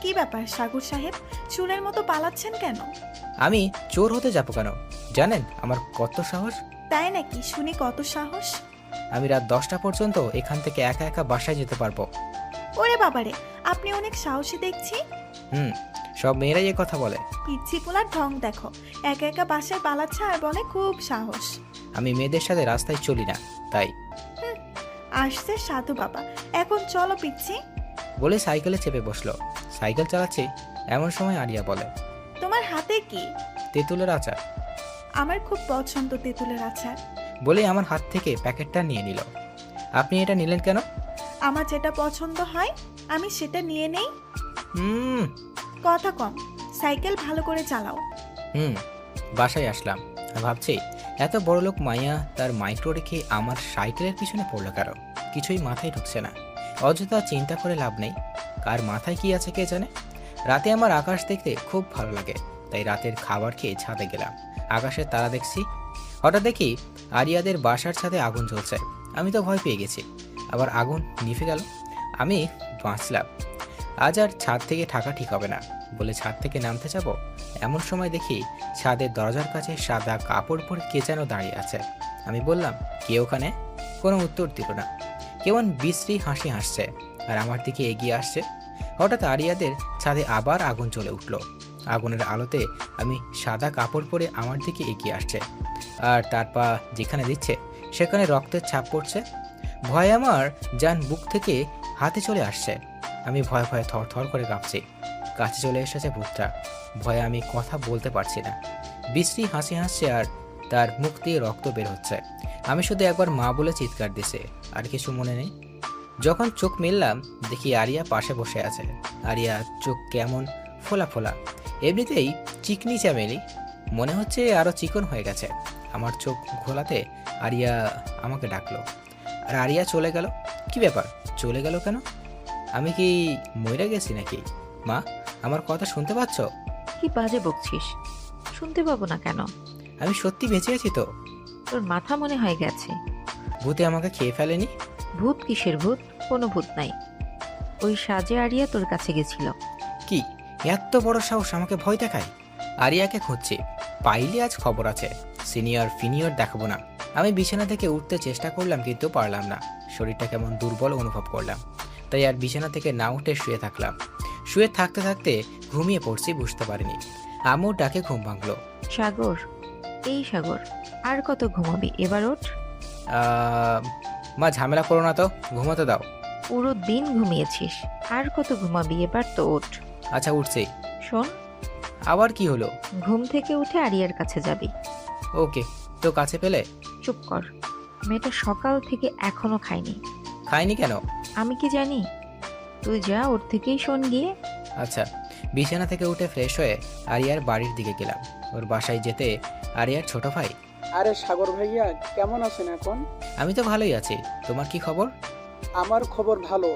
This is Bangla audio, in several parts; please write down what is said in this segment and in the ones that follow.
কি ব্যাপার সাগর সাহেব, চুলের মতো পালাচ্ছেন কেন? আমি চোর হতে যাবো কেন? জানেন আমার কত সাহস? তাই নাকি? শুনি কত সাহস। আমি রাত 10টা পর্যন্ত এখান থেকে একা একা বাসায় যেতে পারবো। ওরে বাবারে, আপনি অনেক সাহসী দেখছি। হুম, সব মেয়েরাই এ কথা বলে। পিচ্ছি পোলার ঢং দেখো, একা একা বাসায় পালাচ্ছে আর বলে খুব সাহস। আমি মেয়েদের সাথে রাস্তায় চলি না, তাই। আসছে সাধু বাবা, এখন চলো পিচ্ছি। বলে সাইকেলে চেপে বসলো। সাইকেল চালাচ্ছি, এমন সময় আরিয়া বলে, তোমার হাতে কি? তেঁতুলের আচার। আমার খুব পছন্দ তেঁতুলের আচার। বলে আমার হাত থেকে প্যাকেটটা নিয়ে নিল। আপনি এটা নিলেন কেন? আমার যেটা পছন্দ হয় আমি সেটা নিয়ে নেই। হুম কথা কম, সাইকেল ভালো করে চালাও। হুম বাসায় আসলাম আর ভাবছি, এত বড় লোক মাইয়া তার মাইক্রো রেখে আমার সাইকেলের পিছনে পড়লো কেন? কিছুই মাথায় ঢুকছে না। অযথা চিন্তা করে লাভ নেই, কার মাথায় কি আছে কে জানে। রাতে আমার আকাশ দেখতে খুব ভালো লাগে, তাই রাতের খাবার খেয়ে ছাদে গেলাম। আকাশের তারা দেখছি, হঠাৎ দেখি আরিয়াদের বাসার ছাদে আগুন জ্বলছে। আমি তো ভয় পেয়ে গেছি, আবার আগুন নিভে গেল। আমি বাঁচলাম। আজ আর ছাদ থেকে থাকা ঠিক হবে না বলে ছাদ থেকে নামতে যাব, এমন সময় দেখি ছাদের দরজার কাছে সাদা কাপড় পরে কে যেন দাঁড়িয়ে আছে। আমি বললাম, কে ওখানে? কোনো উত্তর দিল না, কেমন বিশ্রী হাসি হাসছে আর আমার দিকে এগিয়ে আসছে। হঠাৎ আরিয়াদের ছাদে আবার আগুন জ্বলে উঠল। আগুনের আলোতে আমি সাদা কাপড় পরে আমার দিকে এগিয়ে আসছে, আর তার পা যেখানে দিচ্ছে সেখানে রক্তের ছাপ পড়ছে। ভয় আমার যান বুক থেকে হাতে চলে আসছে। আমি ভয়ে ভয়ে থর থর করে কাঁপছি। কাছে চলে এসেছে ভূতটা। ভয়ে আমি কথা বলতে পারছি না। বিশ্রী হাসি হাসছে আর তার মুখ দিয়ে রক্ত বের হচ্ছে। আমি শুধু একবার মা বলে চিৎকার দিছে, আর কিছু মনে নেই। যখন চোখ মেললাম দেখি আরিয়া পাশে বসে আছে। আরিয়া চোখ কেমন ফোলা ফোলা, এমনিতেই চিকনি চামেলি, মনে হচ্ছে আরো চিকন হয়ে গেছে। আমার চোখ ঘোলাতে আরিয়া আমাকে ডাকলো, আর আরিয়া চলে গেল। কি ব্যাপার, চলে গেল কেন? আমি কি মরে গেছি নাকি? মা, আমার কথা শুনতে পাচ্ছ? কি বাজে বকছিস? শুনতে পাবো না কেন? আমি সত্যি বেঁচে আছি তো? তোর মাথা মনে হয় গেছে। ভূতে আমাকে খেয়ে ফেলেনি? ভূত কিসের ভূত? কোনো ভূত নাই। ওই সাজে আরিয়া তোর কাছে গেছিল। কি এত বড় সাহস আমাকে ভয় দেখায়? আরিয়াকে খুঁজছি, পাইলে আজ খবর আছে। সিনিয়র ফিনিয়র দেখাবো না। আমি বিছানা থেকে উঠতে চেষ্টা করলাম কিন্তু পারলাম না। শরীরটা কেমন দুর্বল অনুভব করলাম, তাই আর বিছানা থেকে না উঠে শুয়ে থাকলাম। শুয়ে থাকতে থাকতে ঘুমিয়ে পড়ছি, বুঝতে পারিনি। আম্মুর ডাকে ঘুম ভাঙলো। সাগর, এই সাগর, আর কত ঘুমাবি? এবার ওঠ। মা ঝামেলা করো না তো, ঘুমাতে দাও। পুরো দিন ঘুমিয়েছিস, আর কত ঘুমাবি? এবার তো ওঠ। আচ্ছা উঠছি। শোন, আবার কি হলো? ঘুম থেকে উঠে আরিয়ার কাছে যাবি। ওকে, তো কাছে পেলে? চুপ কর। মেয়েটা সকাল থেকে এখনো খায়নি। খাইনি কেন? আমি কি জানি? তুই যা, ওর থেকেই শোন গিয়ে। আচ্ছা। বিছানা থেকে উঠে ফ্রেশ হয়ে আরিয়ার বাড়ির দিকে গেলাম। ওর বাসায় যেতে আরিয়ার ছোট ভাই। আরে সাগর ভাইয়া, কেমন আছেন এখন? আমি তো ভালোই আছি, তোমার কি খবর? আমার খবর ভালো,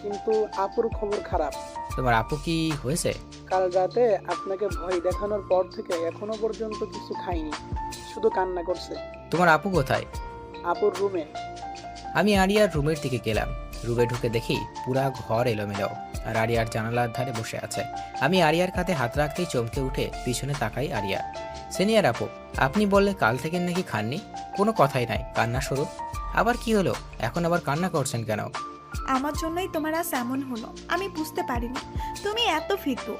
কিন্তু আপুর খবর খারাপ। তোমার আপু কি হয়েছে? কাল রাতে আপনাকে ভয় দেখানোর পর থেকে এখনো পর্যন্ত কিছু খাইনি, শুধু কান্না করছে। তোমার আপু কোথায়? আপুর রুমে। আমি আরিয়ার রুমের দিকে গেলাম। রুমে ঢুকে দেখি পুরা ঘর এলোমেলো, আর আরিয়ার জানালার ধারে বসে আছে। আমি আরিয়ার কাঁধে হাত রাখতেই চমকে উঠে পিছনে তাকাই আরিয়া। সিনিয়র আপু, আপনি বললে কাল থেকে নাকি খাননি? কোনো কথাই নাই, কান্না শুরু। আবার কি হলো? এখন আবার কান্না করছেন কেন? আমার জন্যই তোমার আজ এমন হলো, আমি বুঝতে পারিনি তুমি এত ফিতু।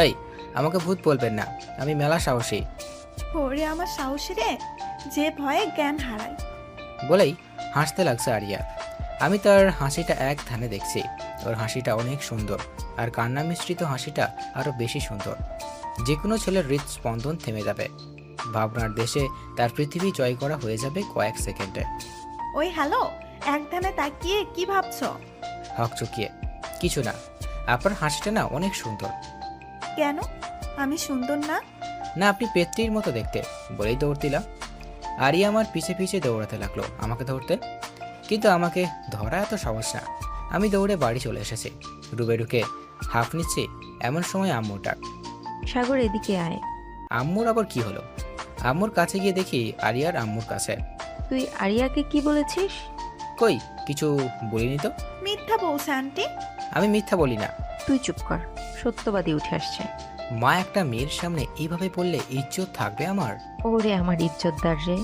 এই, আমাকে ভূত বলবেন না, আমি মেলা সাহসী। ওরে আমার সাহসী রে, যে ভয়ে জ্ঞান হারায়। বলেই হাসতে লাগছে আরিয়া। আমি তার হাসিটা এক ধ্যানে দেখছি। ওর হাসিটা অনেক সুন্দর, আর কান্না মিশ্রিত হাসিটা আরো বেশি সুন্দর। যে কোনো ছেলের হৃদস্পন্দন থেমে যাবে। ভাবনার দেশে তার পৃথিবী জয় করা হয়ে যাবে কয়েক সেকেন্ডে। ওই হ্যালো, এক ধানে তাকিয়ে কি ভাবছো? হক চুকিয়ে কিছু না, আপনার হাসিটা না অনেক সুন্দর। কেন, আমি সুন্দর না? না, আপনি পেত্রীর মতো দেখতে, বলেই দৌড় দিলাম। আরিয়া আমার পিছে পিছে দৌড়াতে লাগলো আমাকে ধরতে, কিন্তু আমাকে ধরা এত সহজ না। আমি দৌড়ে বাড়ি চলে এসেছি। রুমে ঢুকে হাঁফ নিচ্ছি, এমন সময় আম্মুর ডাক। সাগর, এদিকে আয়। আম্মুর আবার কি হলো? আম্মুর কাছে গিয়ে দেখি আরিয়ার আম্মুর কাছে। তুই আরিয়াকে কি বলেছিস? কই কিছু বলিনি তো। মিথ্যা বলছে আন্টি। আমি মিথ্যা বলি না। তুই চুপ কর। সত্যবাদী উঠে আসছে। মা একটা মেয়ের সামনে এইভাবে বললে ইজ্জত থাকবে আমার? ওরে আমার ইজ্জতদার রে।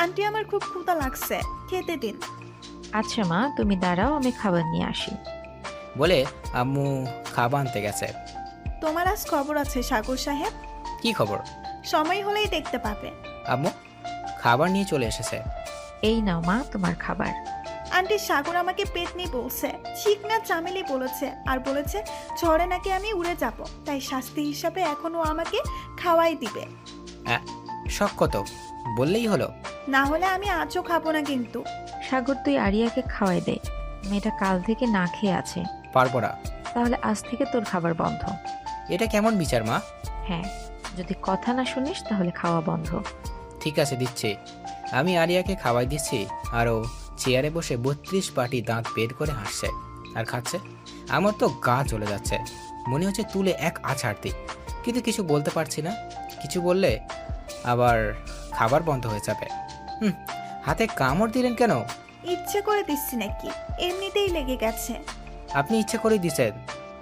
আন্টি আমার খুব ক্ষুধা লাগছে, খেতে দিন। আচ্ছা মা, তুমি দাঁড়াও, আমি খাবার নিয়ে আসি। বলে আম্মু খাবার আনতে গেছে। তোমার আজ খবর আছে সাগর সাহেব, কি খবর? সময় হলেই দেখতে পাবে। আম্মু খাবার নিয়ে চলে এসেছে। এই নাও মা তোমার খাবার। আন্টি সাগর আমাকে পেতনি বলছে, শিখনা চামেলি বলেছে, আর বলেছে ঝড়ে নাকি আমি উড়ে যাব, তাই শাস্তি হিসাবে এখনো আমাকে খাওয়াই দিবে। শখ কত, বললেই হলো। না হলে আমি আজও খাবো না কিন্তু। সাগর তুই আরিয়াকে খাওয়াই দে, মেয়েটা কাল থেকে না খেয়ে আছে। পারবো না। তাহলে আজ থেকে তোর খাবার বন্ধ। এটা কেমন বিচার মা? হ্যাঁ, যদি কথা না শুনিস তাহলে খাওয়া বন্ধ। ঠিক আছে, দিচ্ছি। আমি আরিয়াকে খাওয়াই দিচ্ছি, আরও চেয়ারে বসে 32 পাটি দাঁত বের করে হাসছে আর খাচ্ছে। আমার তো গা চলে যাচ্ছে, মনে হচ্ছে তুলে এক আছাড় দিই, কিন্তু কিছু বলতে পারছি না। কিছু বললে আবার খাবার বন্ধ হয়ে যাবে। হাতে কামড় দিলেন কেন? ইচ্ছে করে দিচ্ছি নাকি, এমনিতেই লেগে গেছে। আপনি ইচ্ছা করেই দিছেন।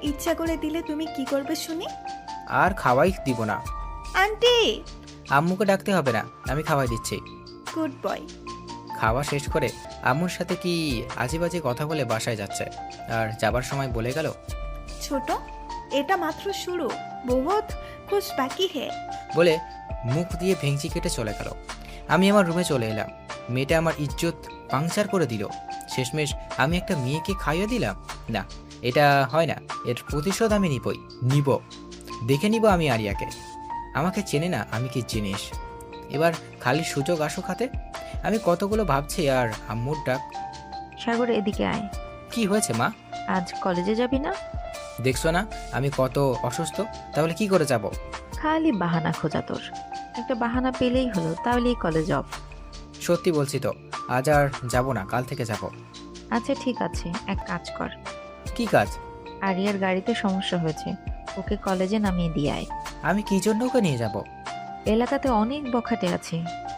ইচ্ছা করে দিলে তুমি কি করবে শুনি? আর খাওয়াই দিব না। আন্টি! আম্মুকে ডাকতে হবে না, আমি খাওয়াই দিচ্ছি। Good boy. খাওয়া শেষ করে আম্মুর সাথে কি আজেবাজে কথা বলে বাসায় যাচ্ছে, আর যাবার সময় বলে গেল, ছোট, এটা মাত্র শুরু, বহুত খুশ বাকি হে। বলে মুখ দিয়ে ভেঙচি কেটে চলে গেল। আমি আমার রুমে চলে এলাম। মেয়েটা আমার ইজ্জত পাংচার করে দিল। শেষমেশ আমি একটা মেয়েকে খাইয়ে দিলাম। না, এটা হয় না। এর প্রতিশোধ আমি নিব। দেখে নিব আমি আরিয়াকে। আমাকে চেনে না আমি কি জিনিস। এবার খালি সুযোগ আসুক হাতে। আমি কতগুলো ভাবছি, আর আম্মুর ডাক। সাগর এদিকে আয়। কি হয়েছে মা? আজ কলেজে যাবি না? দেখছো না আমি কত অসুস্থ, তাহলে কি করে যাব? খালি বাহানা খোঁজা তোর। একটা বাহানা পেলেই হলো, তাহলেই কলেজ অফ। সত্যি বলছি তো, আজ আর যাব না, কাল থেকে যাব। আচ্ছা ঠিক আছে, এক কাজ কর। কি কাজ? আরিয়ার গাড়িতে সমস্যা হয়েছে, ওকে কলেজে নামিয়ে দিয়ে আয়। আমি কি জন্য ওকে নিয়ে যাব? এলাকাতে অনেক বখাটে আছে,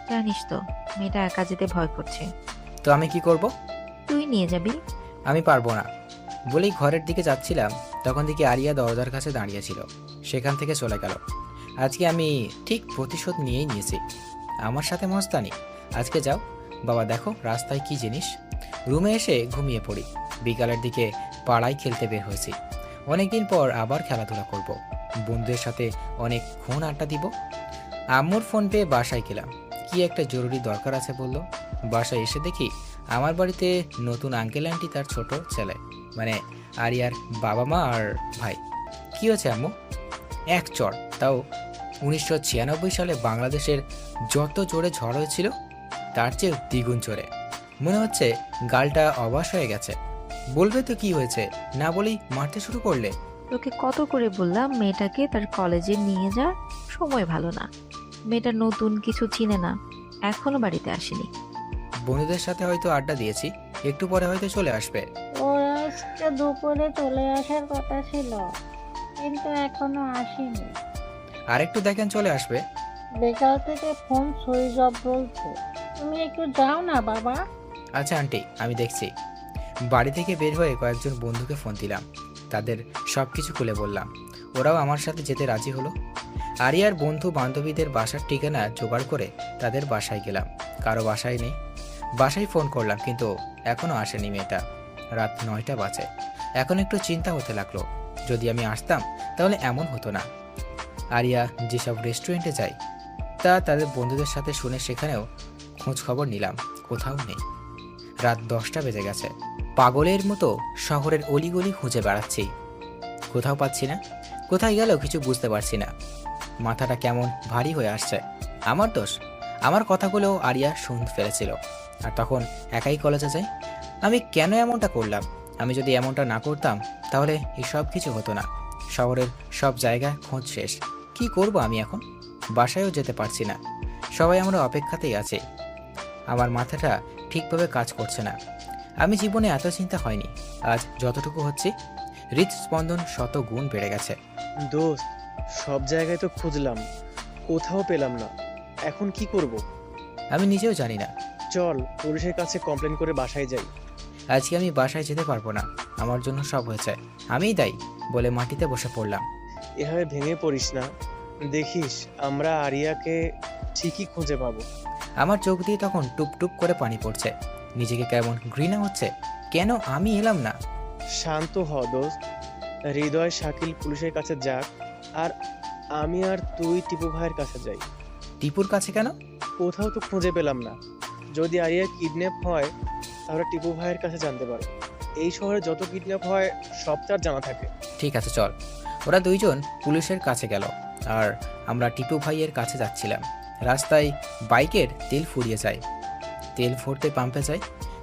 জানিস তো। মেয়েটা একা যেতে ভয় করছে। তো আমি কি করব? তুই নিয়ে যাবি। আমি পারবো না বলেই ঘরের দিকে যাচ্ছিলাম, তখন দিকে আরিয়া দরজার কাছে দাঁড়িয়েছিল। সেখান থেকে চলে গেল। আজকে আমি ঠিক প্রতিশোধ নিয়েই নিয়েছি। আমার সাথে মস্তানি। আজকে যাও বাবা, দেখো রাস্তায় কি জিনিস। রুমে এসে ঘুমিয়ে পড়ি। বিকালের দিকে পাড়ায় খেলতে বের হয়েছি। অনেকদিন পর আবার খেলাধুলা করব। বন্ধুদের সাথে অনেকক্ষণ আড্ডা দিব। আম্মুর ফোন পেয়ে বাসায় গেলাম। কি একটা জরুরি দরকার আছে বলল। বাসায় এসে দেখি আমার বাড়িতে নতুন আঙ্কেল আন্টি, তার ছোট ছেলে, মানে আরিয়ার বাবা মা আর ভাই। কি হয়েছে আম্মু? এক চড়, তাও 1996 সালে বাংলাদেশের যত জোরে ঝড় হয়েছিল তার চেয়ে দ্বিগুণ জোরে। মনে হচ্ছে গালটা অবাস হয়ে গেছে। বলবে তো কি হয়েছে, না বলেই মারতে শুরু করলে। তোকে কত করে বললাম মেয়েটাকে তার কলেজে নিয়ে যা, সময় ভালো না। মেয়েটা নতুন, কিছু চিনে না, এখনো বাড়িতে আসেনি। বন্ধুদের সাথে হয়তো আড্ডা দিয়েছি, একটু পরে হয়তো চলে আসবে। ওর আজকে দুপুরে চলে আসার কথা ছিল, কিন্তু এখনো আসেনি। আর একটু দেখেন চলে আসবে। বিকাল থেকে ফোন সুইচ অফ বলছে। তুমি একটু যাও না বাবা। আচ্ছা আন্টি, আমি দেখছি। বাড়ি থেকে বের হয়ে কয়েকজন বন্ধুকে ফোন দিলাম। তাদের সব কিছু খুলে বললাম। ওরাও আমার সাথে যেতে রাজি হলো। আরিয়ার বন্ধু বান্ধবীদের বাসার ঠিকানা জোগাড় করে তাদের বাসায় গেলাম। কারো বাসায় নেই। বাসায় ফোন করলাম, কিন্তু এখনও আসেনি মেয়েটা। রাত 9টা বাজে। এখন একটু চিন্তা হতে লাগলো, যদি আমি আসতাম তাহলে এমন হতো না। আরিয়া যেসব রেস্টুরেন্টে যায় তা তাদের বন্ধুদের সাথে শুনে সেখানেও খোঁজ খবর নিলাম, কোথাও নেই। রাত 10টা বেজে গেছে। পাগলের মতো শহরের অলিগলি খুঁজে বেড়াচ্ছি, কোথাও পাচ্ছি না। কোথায় গেল কিছু বুঝতে পারছি না। মাথাটা কেমন ভারী হয়ে আসছে। আমার দোষ। আমার কথাগুলো আরিয়া শুনতে ফেলেছিল, আর তখন একাই কলেজে যাই। আমি কেন এমনটা করলাম? আমি যদি এমনটা না করতাম তাহলে এসব কিছু হতো না। শহরের সব জায়গায় খোঁজ শেষ। কি করব আমি এখন? বাসায়ও যেতে পারছি না। সবাই আমরা অপেক্ষাতেই আছে। আমার মাথাটা ঠিকভাবে কাজ করছে না। আমি জীবনে এত চিন্তা হয়নি। আজ যতটুকু হচ্ছে, হৃদস্পন্দন 100 গুণ বেড়ে গেছে। দোস্ত, সব জায়গায় তো খুঁজলাম, কোথাও পেলাম না। এখন কি করব? আমি নিজেও জানি না। চল পুলিশের কাছে কমপ্লেন করে বাসায় যাই। আজকে আমি বাসায় যেতে পারবো না। আমার জন্য সব হয়েছে, আমিই দায়ী বলে মাটিতে বসে পড়লাম। এভাবে ভেঙে পড়িস না, দেখিস আমরা আরিয়াকে ঠিকই খুঁজে পাবো। আমার চোখ দিয়ে তখন টুপ টুপ করে পানি পড়ছে। নিজেকে কেমন ঘৃণা হচ্ছে, কেন আমি এলাম না। শান্ত হ দোস্ত, হৃদয় শাকিল পুলিশের কাছে যাক, আর আমি আর তুই টিপু ভাইয়ের কাছে যাই। টিপুর কাছে কেন? কোথাও তো খুঁজে পেলাম না। যদি আরিয়া কিডন্যাপ হয় তাহলে টিপু ভাইয়ের কাছে জানতে পারো। এই শহরে যত কিডন্যাপ হয় সব তার জানা থাকে। ঠিক আছে চল। ওরা দুইজন পুলিশের কাছে গেল আর আমরা টিপু ভাইয়ের কাছে যাচ্ছিলাম। রাস্তায় বাইকের তেল ফুরিয়ে যায়, তেল ভরতে পাম্পে যাই,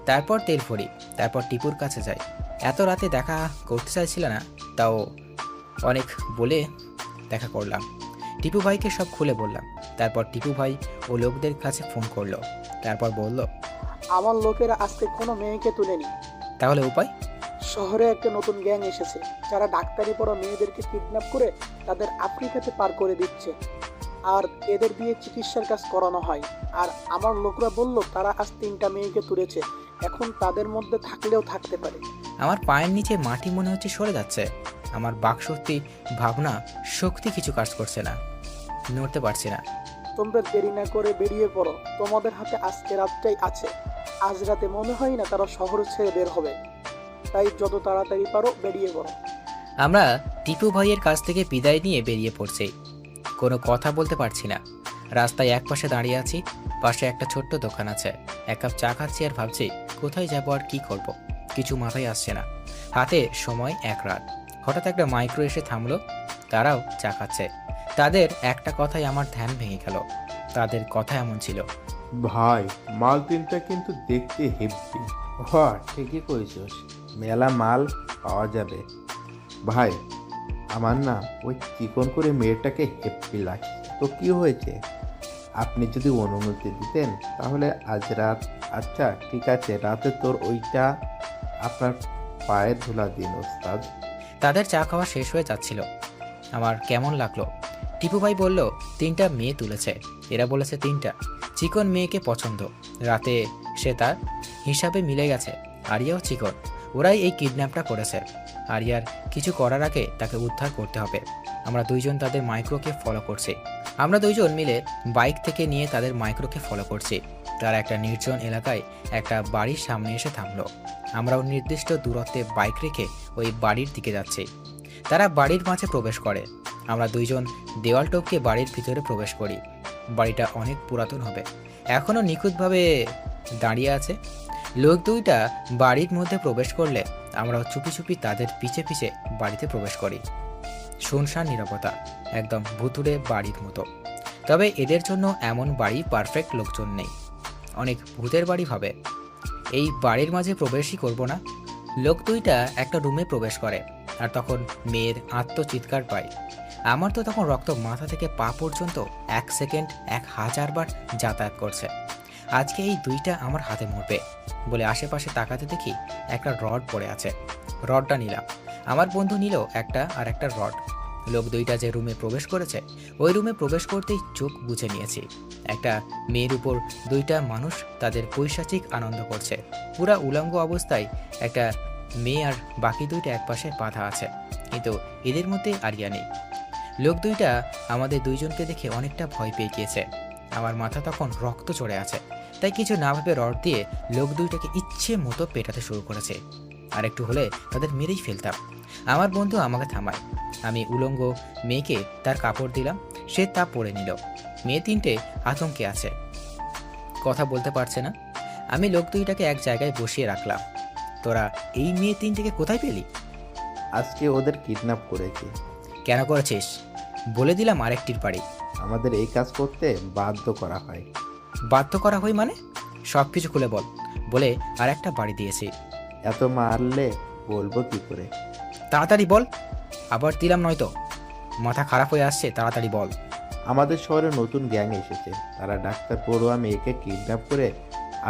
তারপর তেল ভরি, তারপর টিপুর কাছে যাই। এত রাতে দেখা করতে চাইছিল না, তাও অনেক বলে দেখা করলাম। টিপু ভাইকে সব খুলে বললাম। তারপর টিপু ভাই ও লোকদের কাছে ফোন করলো, তারপর বলল, আমার লোকেরা আজকে কোনো মেয়েকে তুলেনি। তাহলে উপায়? শহরে একটা নতুন গ্যাং এসেছে, যারা ডাক্তারি পড়া মেয়েদেরকে কিডন্যাপ করে তাদের আফ্রিকাতে পার করে দিচ্ছে, আর এদের দিয়ে চিকিৎসার কাজ করানো হয়। আর আমার লোকরা বলল তারা আজ 3টা মেয়েকে তুলেছে, এখন তাদের মধ্যে থাকলেও থাকতে পারে। আমার পায়ের নিচে মাটি মনে হচ্ছে সরে যাচ্ছে। আমার বাকশক্তি, ভাবনা শক্তি কিছু কাজ করছে না, নড়তে পারছি না। তোমরা দেরি না করে বেরিয়ে পড়ো, তোমাদের হাতে আজকে রাতটাই আছে। আজ রাতে মনে হয় না তারা শহর ছেড়ে বের হবে, তাই যত তাড়াতাড়ি পারো বেরিয়ে পড়ো। আমরা টিপু ভাইয়ের কাছ থেকে বিদায় নিয়ে বেরিয়ে পড়ছি। কোনো কথা বলতে পারছি না। রাস্তায় এক পাশে দাঁড়িয়ে আছি, পাশে একটা ছোট্ট দোকান আছে। এক কাপ চা খাচ্ছি আর ভাবছি কোথায় যাব আর কি করব। কিছু মাথায় আসছে না। হাতে সময় 1 রাত। হঠাৎ একটা মাইক্রো এসে থামলো, তারাও চা খাচ্ছে। তাদের একটা কথাই আমার ধ্যান ভেঙে গেল। তাদের কথা এমন ছিল, ভাই মাল তিনটা কিন্তু দেখতে হেভি। ঠিকই কইছস, মেলা মাল পাওয়া যাবে। ভাই আমার না ওই চিকন করে মেয়েটাকে হেভি লাগছে। তো কি হয়েছে, আপনি যদি অনুমতি দিতেন তাহলে আজ রাত। আচ্ছা ঠিক আছে, রাতে তোর ওইটা আপনার পায়ে ধুলা দিন ওস্তাদ। তাদের চা খাওয়া শেষ হয়ে যাচ্ছিল। আমার কেমন লাগলো। টিপু ভাই বলল 3টা মেয়ে তুলেছে। এরা বলেছে 3টা চিকন মেয়েকে পছন্দ। রাতে সে তার হিসাবে মিলে গেছে। আরিয়াও চিকন। ওরাই এই কিডন্যাপটা করেছে। আরিয়ার কিছু করার আগে তাকে উদ্ধার করতে হবে। আমরা দুইজন তাদের মাইক্রোকে ফলো করছি। আমরা দুইজন মিলে বাইক থেকে নিয়ে তাদের মাইক্রোকে ফলো করছি। তারা একটা নির্জন এলাকায় একটা বাড়ির সামনে এসে থামলো। আমরাও নির্দিষ্ট দূরত্বে বাইক রেখে ওই বাড়ির দিকে যাচ্ছি। তারা বাড়ির মাঝে প্রবেশ করে। আমরা দুইজন দেওয়াল টপকে বাড়ির ভিতরে প্রবেশ করি। বাড়িটা অনেক পুরাতন হবে, এখনও নিখুঁতভাবে দাঁড়িয়ে আছে। লোক দুইটা বাড়ির মধ্যে প্রবেশ করলে আমরাও চুপি চুপি তাদের পিছে পিছে বাড়িতে প্রবেশ করি। শুনশান নীরবতা, একদম ভুতুড়ে বাড়ির মতো। তবে এদের জন্য এমন বাড়ি পারফেক্ট লোকজন নেই, অনেক ভূতের বাড়ি হবে। এই বাড়ির মাঝে প্রবেশই করব না। লোক দুইটা একটা রুমে প্রবেশ করে আর তখন মেয়ের আত্মচিৎকার পায়। আমার তো তখন রক্ত মাথা থেকে পা পর্যন্ত 1 সেকেন্ড 1000 বার যাতায়াত করছে। আজকে এই দুইটা আমার হাতে মরবে বলে আশেপাশে তাকাতে দেখি একটা রড পড়ে আছে। রডটা নিলাম। আমার বন্ধু নিল একটা আর একটা রড। লোক দুইটা যে রুমে প্রবেশ করেছে ওই রুমে প্রবেশ করতেই চোখ বুজে নিয়েছি। একটা মেয়ের উপর দুইটা মানুষ তাদের পৈশাচিক আনন্দ করছে। পুরা উলঙ্গ অবস্থায় একটা মেয়ে আর বাকি দুইটা একপাশে বাঁধা আছে, কিন্তু এদের মধ্যে আরিয়া নেই। লোক দুইটা আমাদের দুইজনকে দেখে অনেকটা ভয় পেয়ে গিয়েছে। আমার মাথা তখন রক্ত চড়ে আছে, তাই কিছু না ভেবে রড দিয়ে লোক দুইটাকে ইচ্ছে মতো পেটাতে শুরু করেছে। আর একটু হলে তাদের মেরেই ফেলতাম। আমার বন্ধু আমাকে থামায়। আমি উলঙ্গ মেয়েকে তার কাপড় দিলাম, সে তা পরে নিল। মেয়ে 3টে আতঙ্কে আছে, কথা বলতে পারছে না। আমি লোক দুইটাকে এক জায়গায় বসিয়ে রাখলাম। তোরা এই মেয়ে 3টিকে কোথায় পেলি? আজকে ওদের কিডন্যাপ করেছি। কেন করেছিস? বলে দিলাম আরেকটির বাড়ি। আমাদের এই কাজ করতে বাধ্য করা হয়। বাধ্য করা হয় মানে? সব কিছু খুলে বল। বলে আর একটা বাড়ি দিয়েছি। এত মারলে বলবো কি করে? তাড়াতাড়ি বল, আবার দিলাম নয়তো। মাথা খারাপ হয়ে আসছে, তাড়াতাড়ি বল। আমাদের শহরে নতুন গ্যাং এসেছে। তারা ডাক্তার পড়ুয়া মেয়েকে কিডন্যাপ করে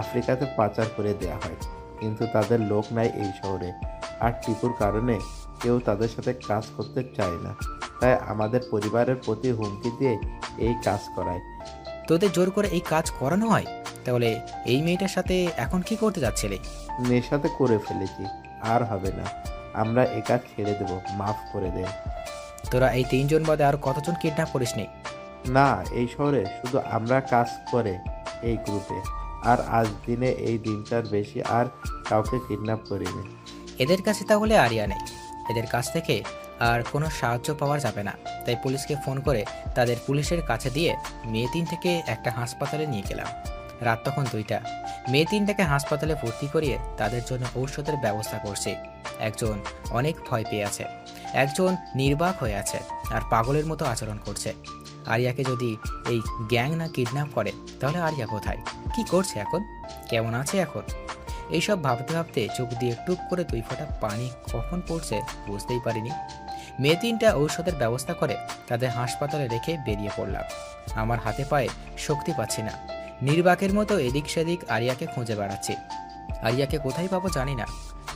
আফ্রিকাতে পাচার করে দেয়া হয়, কিন্তু তাদের লোক নাই এই শহরে। আর টিপুর কারণে কেউ তাদের সাথে কাজ করতে চায় না, তাই আমাদের পরিবারের প্রতি হুমকি দিয়ে এই কাজ করায়। তোদের জোর করে এই কাজ করানো হয়? তাহলে এই মেয়েটার সাথে এখন কি করতে যাচ্ছিলে? নেশাতে করে ফেলেছি, আর হবে না। আমরা একা ছেড়ে দেব, মাফ করে দেন। তোরা এই 3 জন বাদে আর কতজন কিডন্যাপ করিসনি? না, এই শহরে শুধু আমরা কাজ করে এই গ্রুপে, আর আজ দিনে এই দিনটার বেশি আর কাউকে কিডন্যাপ করিনি। এদের কাছে তাহলে আরিয়া নেই। এদের কাছ থেকে আর কোনো সাহায্য পাওয়া যাবে না। তাই পুলিশকে ফোন করে তাদের পুলিশের কাছে দিয়ে মেয়ে 3 থেকে একটা হাসপাতালে নিয়ে গেলাম। রাত তখন 2টা। মেয়ে 3টাকে হাসপাতালে ভর্তি করিয়ে তাদের জন্য ঔষধের ব্যবস্থা করছি। একজন অনেক ভয় পেয়ে আছে, একজন নির্বাক হয়ে আছে আর পাগলের মতো আচরণ করছে। আরিয়াকে যদি এই গ্যাং না কিডন্যাপ করে তাহলে আরিয়া কোথায়, কি করছে এখন, কেমন আছে এখন? এইসব ভাবতে ভাবতে চোখ দিয়ে টুপ করে 2 ফোঁটা পানি কখন পড়ছে বুঝতেই পারিনি। মেয়ে 3টা ঔষধের ব্যবস্থা করে তাদের হাসপাতালে রেখে বেরিয়ে পড়লাম। আমার হাতে পায়ে শক্তি পাচ্ছি না। নির্বাকের মতো এদিক সেদিক আরিয়াকে খুঁজে বেড়াচ্ছি। আরিয়াকে কোথায় পাবো জানি না,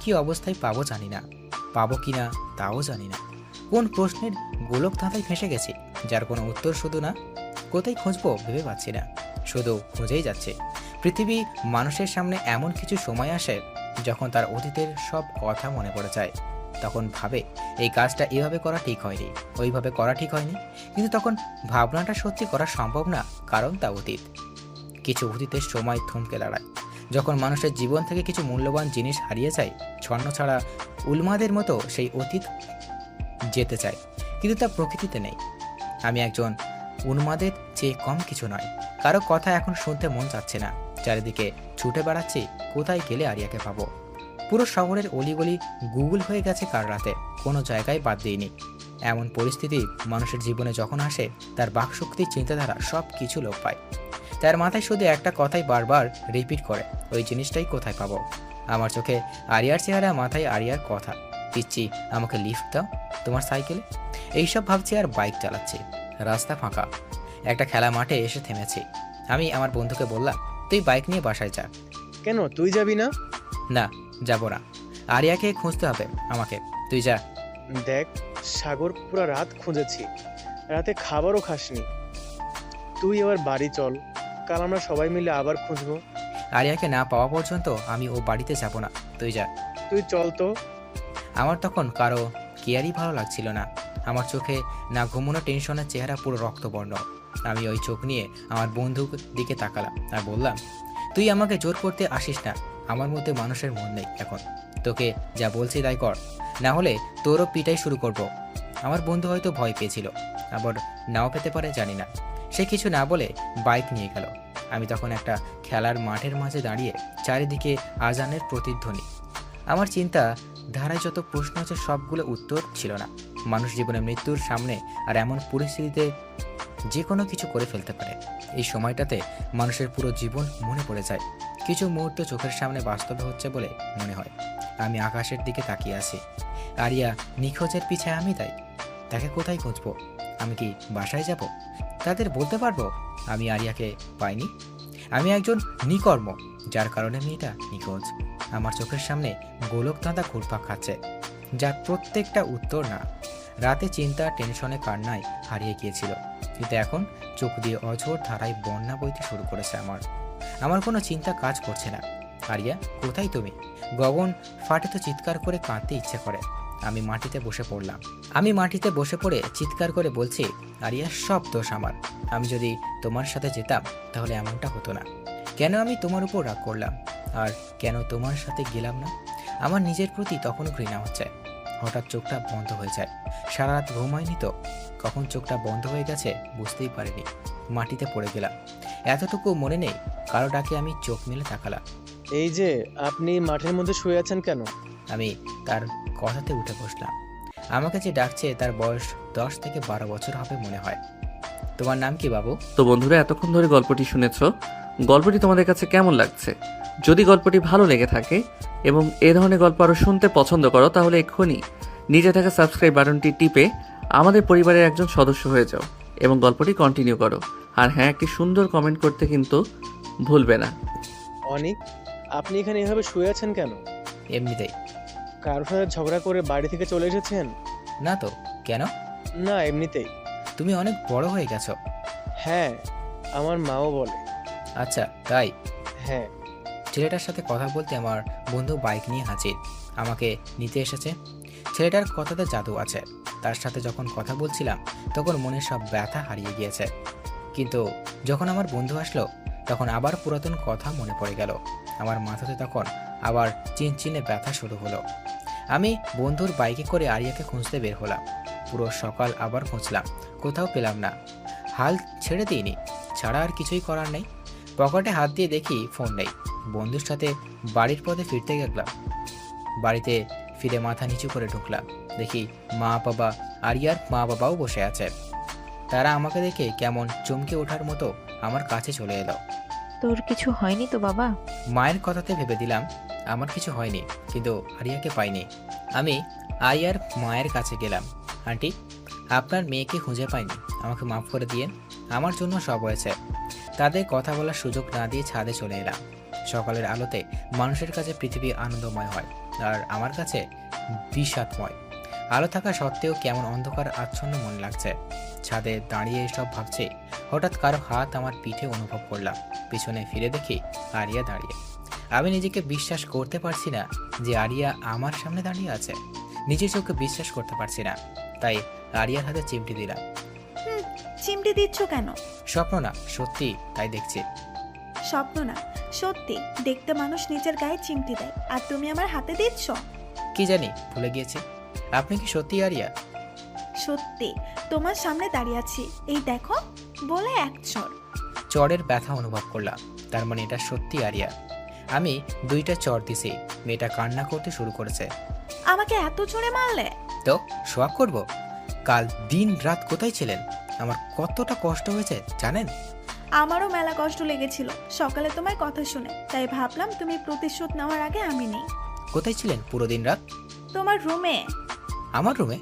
কি অবস্থায় পাবো জানি না, পাবো কি না তাও জানি না। কোন প্রশ্নের গোলক ধাঁধায় ফেঁসে গেছি যার কোনো উত্তর শুধু না। কোথায় খুঁজবো ভেবে পাচ্ছি না, শুধু খুঁজেই যাচ্ছে। পৃথিবী মানুষের সামনে এমন কিছু সময় আসে যখন তার অতীতের সব কথা মনে পড়ে যায়। তখন ভাবে এই কাজটা এভাবে করা ঠিক হয়নি, ওইভাবে করা ঠিক হয়নি, কিন্তু তখন ভাবনাটা সত্যি করা সম্ভব না, কারণ তা অতীত। কিছু অতীতের সময় থমকে দাঁড়ায় যখন মানুষের জীবন থেকে কিছু মূল্যবান জিনিস হারিয়ে যায়। ছন্ন ছাড়া উন্মাদের মতো সেই অতীত যেতে চায়, কিন্তু তা প্রকৃতিতে নেই। আমি একজন উন্মাদের চেয়ে কম কিছু নয়। কারো কথা এখন শুনতে মন চাচ্ছে না। চারিদিকে ছুটে বেড়াচ্ছি, কোথায় গেলে আরিয়াকে পাবো। পুরো শহরের অলিগলি গুগল হয়ে গেছে কার রাতে, কোনো জায়গায় বাদ দিইনি। এমন পরিস্থিতি মানুষের জীবনে যখন আসে তার বাকশক্তির চিন্তাধারা সব কিছু লোপ পায়। তার মাথায় শুধু একটা কথাই বারবার রিপিট করে, ওই জিনিসটাই কোথায় পাবো। আমার চোখে আরিয়ার চেহারা, মাথায় আরিয়ার কথা, পিচ্ছি আমাকে লিফট দাও তোমার সাইকেলে। এইসব ভাবছি আর বাইক চালাচ্ছি। রাস্তা ফাঁকা, একটা খেলা মাঠে এসে থেমেছি। আমি আমার বন্ধুকে বললাম, তুই বাইক নিয়ে বাসায় যা। কেন, তুই যাবি না? না, যাব না, আরিয়াকে খুঁজতে হবে আমাকে, তুই যা। দেখ, সাগর পুরো রাত খুঁজেছি, রাতে খাবারও খাসনি। তুই এবার বাড়ি চল, কাল আমরা সবাই মিলে আবার খুঁজবো। আরিয়াকে না পাওয়া পর্যন্ত আমি ও বাড়িতে যাব না, তুই যা। তুই চল তো। আমার তখন কারো কেয়ারই ভালো লাগছিল না। আমার চোখে না ঘুমানো টেনশনের চেহারা পুরো রক্তবর্ণ। আমি ওই চোখ নিয়ে আমার বন্ধুর দিকে তাকালাম আর বললাম, তুই আমাকে জোর করতে আসিস না, আমার মধ্যে মানুষের মন নেই এখন। তোকে যা বলছি তাই কর, না হলে তোরও পিটাই শুরু করব। আমার বন্ধু হয়তো ভয় পেয়েছিল, আবার নাও পেতে পারে, জানি না। সে কিছু না বলে বাইক নিয়ে গেল। আমি তখন একটা খেলার মাঠের মাঝে দাঁড়িয়ে, চারিদিকে আজানের প্রতিধ্বনি। আমার চিন্তা ধারায় যত প্রশ্ন আছে সবগুলো উত্তর ছিল না। মানুষ জীবনে মৃত্যুর সামনে আর এমন পরিস্থিতিতে যে কোনো কিছু করে ফেলতে পারে। এই সময়টাতে মানুষের পুরো জীবন মনে পড়ে যায়। কিছু মুহূর্ত চোখের সামনে বাস্তবে হচ্ছে বলে মনে হয়। আমি আকাশের দিকে তাকিয়ে আছি। আরিয়া নিখোঁজের পিছে আমি তাই। তাকে কোথায় খুঁজবো? আমি কি বাসায় যাব? তাদের বলতে পারবো আমি আরিয়াকে পাইনি? আমি একজন নিকর্ম, যার কারণে মেয়েটা নিখোঁজ। আমার চোখের সামনে গোলক ধাঁধা ঘুরপাক খাচ্ছে, যার প্রত্যেকটা উত্তর না। রাতে চিন্তা, টেনশনে, কান্নায় হারিয়ে গিয়েছিল, কিন্তু এখন চোখ দিয়ে অঝোর ধারায় বন্যা বইতে শুরু করেছে। আমার কোনো চিন্তা কাজ করছে না। আরিয়া, কোথায় তুমি? গগন ফাটে তো চিৎকার করে কাঁদতে ইচ্ছে করে। আমি মাটিতে বসে পড়ে চিৎকার করে বলছি, আরিয়া, সব দোষ আমার। আমি যদি তোমার সাথে যেতাম তাহলে এমনটা হতো না। কেন আমি তোমার উপর রাগ করলাম, আর কেন তোমার সাথে গেলাম না? আমার নিজের প্রতি তখনও ঘৃণা হচ্ছে। হঠাৎ চোখটা বন্ধ হয়ে যায়। সারা রাত ঘুমায়নি তো, কখন চোখটা বন্ধ হয়ে গেছে বুঝতেই পারিনি। মাটিতে পড়ে গেলাম। এতটুকু মনে নেই, কারো ডাকে আমি চোখ মেলে তাকালাম। এই যে, আপনি মাঠের মধ্যে শুয়ে আছেন কেন? আমি তার কথাতে উঠে বসলাম। আমাকে যে ডাকছে তার বয়স 10 থেকে 12 বছর হবে মনে হয়। তোমার নাম কি বাবু? তো বন্ধুরা, এতক্ষণ ধরে গল্পটি শুনেছো। গল্পটি তোমাদের কাছে কেমন লাগছে? যদি গল্পটি ভালো লেগে থাকে এবং এ ধরনের গল্প আরও শুনতে পছন্দ করো, তাহলে এক্ষুনি নিচে থাকা সাবস্ক্রাইব বাটনটি টিপে আমাদের পরিবারের একজন সদস্য হয়ে যাও এবং গল্পটি কন্টিনিউ করো। আর হ্যাঁ, একটি সুন্দর কমেন্ট করতে কিন্তু ভুলবে না। অনিক, আপনি এখানে এভাবে শুয়ে আছেন কেন? এমনিতেই। কারোর সাথে ঝগড়া করে বাড়ি থেকে চলে এসেছেন? না তো, কেন? না, এমনিতেই। তুমি অনেক বড় হয়ে গেছো। হ্যাঁ, আমার মাও বলে। আচ্ছা, তাই? হ্যাঁ। ছেলেটার সাথে কথা বলতে আমার বন্ধু বাইক নিয়ে হাজির, আমাকে নিতে এসেছে। ছেলেটার কথাতে জাদু আছে। তার সাথে যখন কথা বলছিলাম তখন মনের সব ব্যথা হারিয়ে গিয়েছে, কিন্তু যখন আমার বন্ধু আসলো তখন আবার পুরাতন কথা মনে পড়ে গেল। আমার মাথাতে তখন আবার চিনচিনে ব্যথা শুরু হলো। আমি বন্ধুর বাইকে করে আরিয়াকে খুঁজতে বের হলাম। পুরো সকাল আবার খুঁজলাম, কোথাও পেলাম না। হাল ছেড়ে দিইনি, ছাড়া আর কিছুই করার নেই। পকেটে হাত দিয়ে দেখি ফোন নেই। বন্ধুর সাথে বাড়ির পথে ফিরতে গেলাম। বাড়িতে ফিরে মাথা নিচু করে ঢুকলাম, দেখি মা বাবা, আরিয়ার মা বাবাও বসে আছে। তারা আমাকে দেখে কেমন চমকে ওঠার মতো আমার কাছে চলে এলো। তোর কিছু হয়নি তো বাবা? মায়ের কথাতে ভেবে দিলাম আমার কিছু হয়নি, কিন্তু আরিয়াকে পাইনি। আমি আরিয়ার মায়ের কাছে গেলাম। আন্টি, আপনার মেয়েকে খুঁজে পাইনি, আমাকে মাফ করে দিয়েন, আমার জন্য সব হয়েছে। তাদের কথা বলার সুযোগ না দিয়ে ছাদে চলে এলাম। সকালের আলোতে মানুষের কাছে পৃথিবী আনন্দময় হয়, আর আমার কাছে বিষাদময়। আলো থাকা সত্ত্বেও কেমন অন্ধকার আচ্ছন্ন মন লাগছে। ছাদে দাঁড়িয়ে এসব ভাবছি, হঠাৎ কারো হাত আমার পিঠে অনুভব করলাম। পিছনে ফিরে দেখি আরিয়া দাঁড়িয়ে। আমি নিজেকে বিশ্বাস করতে পারছি না যে আরিয়া আমার সামনে দাঁড়িয়ে আছে। নিজের চোখে বিশ্বাস করতে পারছি না, তাই আরিয়ার হাতে চিমটি দিলাম। চিমটি দিচ্ছ কেন? স্বপ্ন না, সত্যি, তাই দেখছি। স্বপ্ন না, সত্যি। দেখতে মানুষ নিজের গায়ে চিমটি দেয়, আর তুমি আমার হাতে দিচ্ছ? কি জানি, ভুলে গিয়েছি। আপনি কি সত্যি আরিয়া? সত্যি, তোমার সামনে দাঁড়িয়ে আছি, এই দেখো, বলে এক চড়। চড়ের ব্যথা অনুভব করলাম, তার মানে এটা সত্যি আরিয়া। আমি 2টা চড় দিছি, মেয়েটা কান্না করতে শুরু করেছে। আমাকে এত জোরে মারলে? তো শোয়াক করব? কাল দিন রাত কোথায় ছিলেন? আমার কতটা কষ্ট হয়েছে জানেন? আমারও মেলা কষ্ট লেগেছিল সকালে তোমার কথা শুনে, তাই ভাবলাম তুমি প্রতিশোধ নেওয়ার আগে আমি নেই। কোথায় ছিলেন পুরো দিন রাত? তোমার রুমে। আমার রুমে?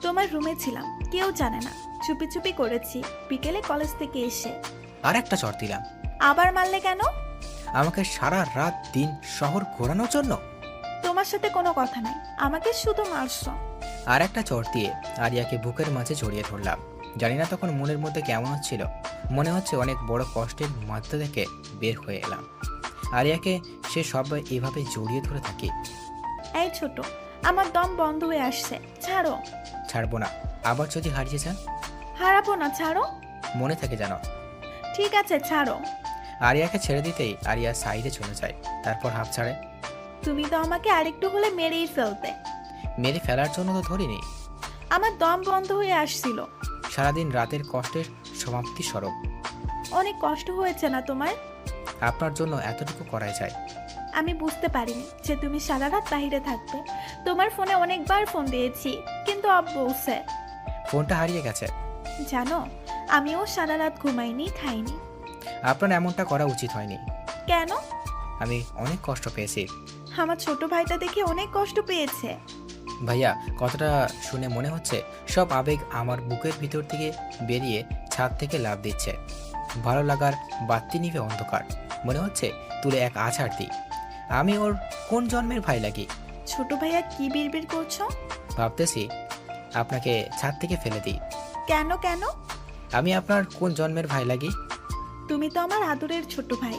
তোমার রুমে ছিলাম, কেউ জানে না, চুপি চুপি করেছি বিকেলে কলেজ থেকে এসে। আর একটা চড় দিলাম। আবার মারলে কেন? আমাকে সারা রাত দিন শহর ঘোরানোর জন্য? তোমার সাথে কোনো কথা নাই, আমাকে শুধু মারছো। আর একটা চড় দিয়ে আরিয়াকে বুকের মাঝে জড়িয়ে ধরলাম। জানি না তখন মনের মধ্যে কেমন হচ্ছিল, মনে হচ্ছে অনেক বড় কষ্টের মধ্য থেকে বের হয়ে এলাম। আরিয়াকে সে সব এভাবে জড়িয়ে ধরে থাকি। এই ছোট, আমার দম বন্ধ হয়ে আসছে, ছাড়ো। ছাড়বো না, আবার যদি হারিয়ে যান? হারাবো না, ছাড়ো। মনে থাকে জানো। ঠিক আছে, ছাড়ো। আরিয়াকে ছেড়ে দিতেই আরিয়া সাইডে চলে যায়, তারপর হাফ ছাড়ে। তুমি তো আমাকে আরেকটু হলে মেরেই ফেলতে। মেরে ফেলার জন্য তো ধরিনি, আমার দম বন্ধ হয়ে আসছিল। সারাদিন রাতের কষ্টের সমাপ্তি স্বরূপ। অনেক কষ্ট হয়েছে না তোমার? আপনার জন্য এতটুকু করাই যায়। আমি বুঝতে পারিনি যে তুমি সারা রাত বাইরে থাকবে। তোমার ফোনে অনেকবার ফোন দিয়েছি, কিন্তু অফ বলছে। ফোনটা হারিয়ে গেছে। জানো, আমিও সারা রাত ঘুমাইনি, খাইনি। আপনার এমনটা করা উচিত হয়নি। কেন? আমি অনেক কষ্ট পেয়েছি। আমার ছোট ভাইটা দেখে অনেক কষ্ট পেয়েছে। ভাইয়া, কথাটা শুনে মনে হচ্ছে সব আবেগ আমার বুকের ভিতর থেকে বেরিয়ে ছাদ থেকে লাফ দিচ্ছে। ভালো লাগার বাতি নিভে অন্ধকার, মনে হচ্ছে তুলে এক আছাড় দিই। আমি ওর কোন জন্মের ভাই লাগি? ছোট ভাইয়া কি বিড়বিড় করছো? ভাবতেছি আপনাকে ছাদ থেকে ফেলে দিই। কেন কেন? আমি আপনার কোন জন্মের ভাই লাগি? তুমি তো আমার আদরের ছোট ভাই।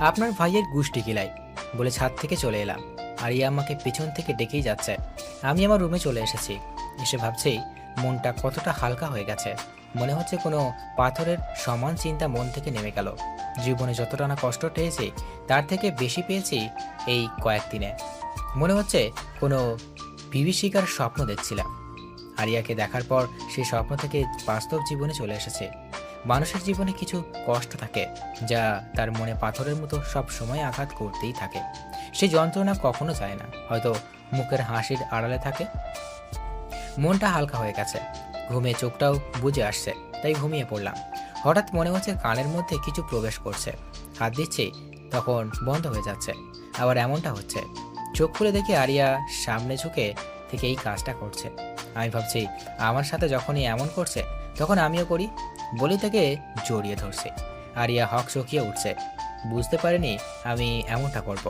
আপনার ভাইয়ের গুষ্টি কিলাই বলে ছাদ থেকে চলে এলাম। আরিয়া আমাকে পিছন থেকে ডেকেই যাচ্ছে। আমি আমার রুমে চলে এসেছি। এসে ভাবছি মনটা কতটা হালকা হয়ে গেছে। মনে হচ্ছে কোনো পাথরের সমান চিন্তা মন থেকে নেমে গেল। জীবনে যতটা না কষ্ট পেয়েছি তার থেকে বেশি পেয়েছি এই কয়েকদিনে। মনে হচ্ছে কোনো বিভীষিকার স্বপ্ন দেখছিলাম। আরিয়াকে দেখার পর সেই স্বপ্ন থেকে বাস্তব জীবনে চলে এসেছে। মানুষের জীবনে কিছু কষ্ট থাকে যা তার মনে পাথরের মতো সব সময় আঘাত করতেই থাকে। সেই যন্ত্রণা কখনো যায় না, হয়তো মুখের হাসির আড়ালে থাকে। মনটা হালকা হয়ে গেছে, ঘুমে চোখটাও বুজে আসছে, তাই ঘুমিয়ে পড়লাম। হঠাৎ মনে হচ্ছে কানের মধ্যে কিছু প্রবেশ করছে। হাত দিচ্ছি, তখন বন্ধ হয়ে যাচ্ছে। আবার এমনটা হচ্ছে, চোখ খুলে দেখি আরিয়া সামনে ঝুঁকে থেকে এই কাজটা করছে। আমি ভাবছি আমার সাথে যখনই এমন করছে তখন আমিও করি, বলি থেকে জড়িয়ে ধরছে। আরিয়া হক চকিয়ে উঠছে, বুঝতে পারিনি আমি এমনটা করব।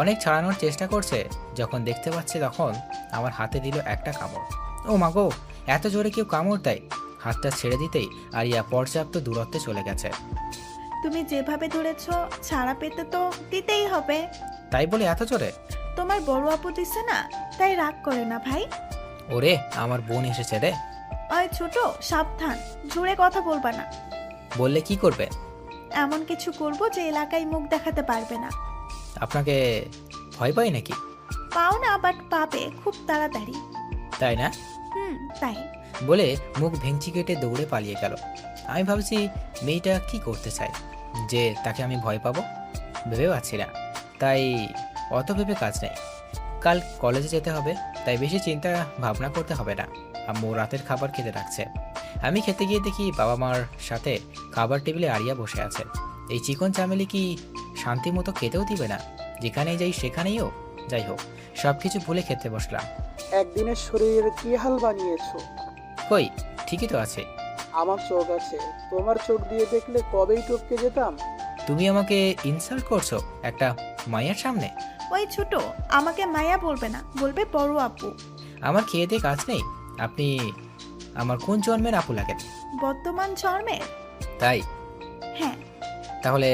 অনেক ছাড়ানোর চেষ্টা করছে, যখন দেখতে পাচ্ছে তখন আমার হাতে দিল একটা কামড়। ও মা গো, এত জোরে কেউ কামড় দেয়! হাতটা ছেড়ে দিতেই আরিয়া পর্যাপ্ত দূরত্বে চলে গেছে। তুমি যেভাবে ধরেছো ছাড়া পেতে তো দিতেই হবে। তাই বলে এত জোরে? তোমার বড় আপু দিছে না, তাই রাগ করে না ভাই। ওরে আমার বোন এসেছে রে। ওই ছোট, সাবধান, জোরে কথা বলবা না। বললে কি করবে? এমন কিছু করব যে এলাকায় মুখ দেখাতে পারবে না। আপনাকে ভয় পাই নাকি? পাও না, বাট পাবে খুব তাড়াতাড়ি। তাই না? তাই। বলে মুখ ভেঙচি কেটে দৌড়ে পালিয়ে গেল। আমি ভাবছি মেয়েটা কি করতে চায় যে তাকে আমি ভয় পাবো, ভেবে পাচ্ছি না। তাই অত ভেবে কাজ নেই। কাল কলেজে যেতে হবে, তাই বেশি চিন্তা ভাবনা করতে হবে না। আম্মু রাতের খাবার খেতে রাখছে। আমি খেতে গিয়ে দেখি বাবা মার সাথে খাবার টেবিলে আরিয়া বসে আছে। এই চিকন চামেলি কি শান্তি মতো খেতেও দিবে না? যেখানেই যাই সেখানেইও। যাই হোক, সব কিছু ভুলে খেতে বসলাম। একদিনের শরীরের কি হাল বানিয়েছো? কই, ঠিকই তো আছে। আমার চোখ আছে, তোমার চোখ দিয়ে দেখলে কবেই টপকে যেতাম। তুমি আমাকে ইনসাল্ট করছো একটা মায়ের সামনে? ওই ছোট, আমাকে মায়া বলবে না, বলবে বড় আপু। আমার খেয়ে দিয়ে কাজ নেই। আপনি আমার কোন জন্মের আপু লাগেন? বর্তমান জন্মের। তাই? হ্যাঁ। তাহলে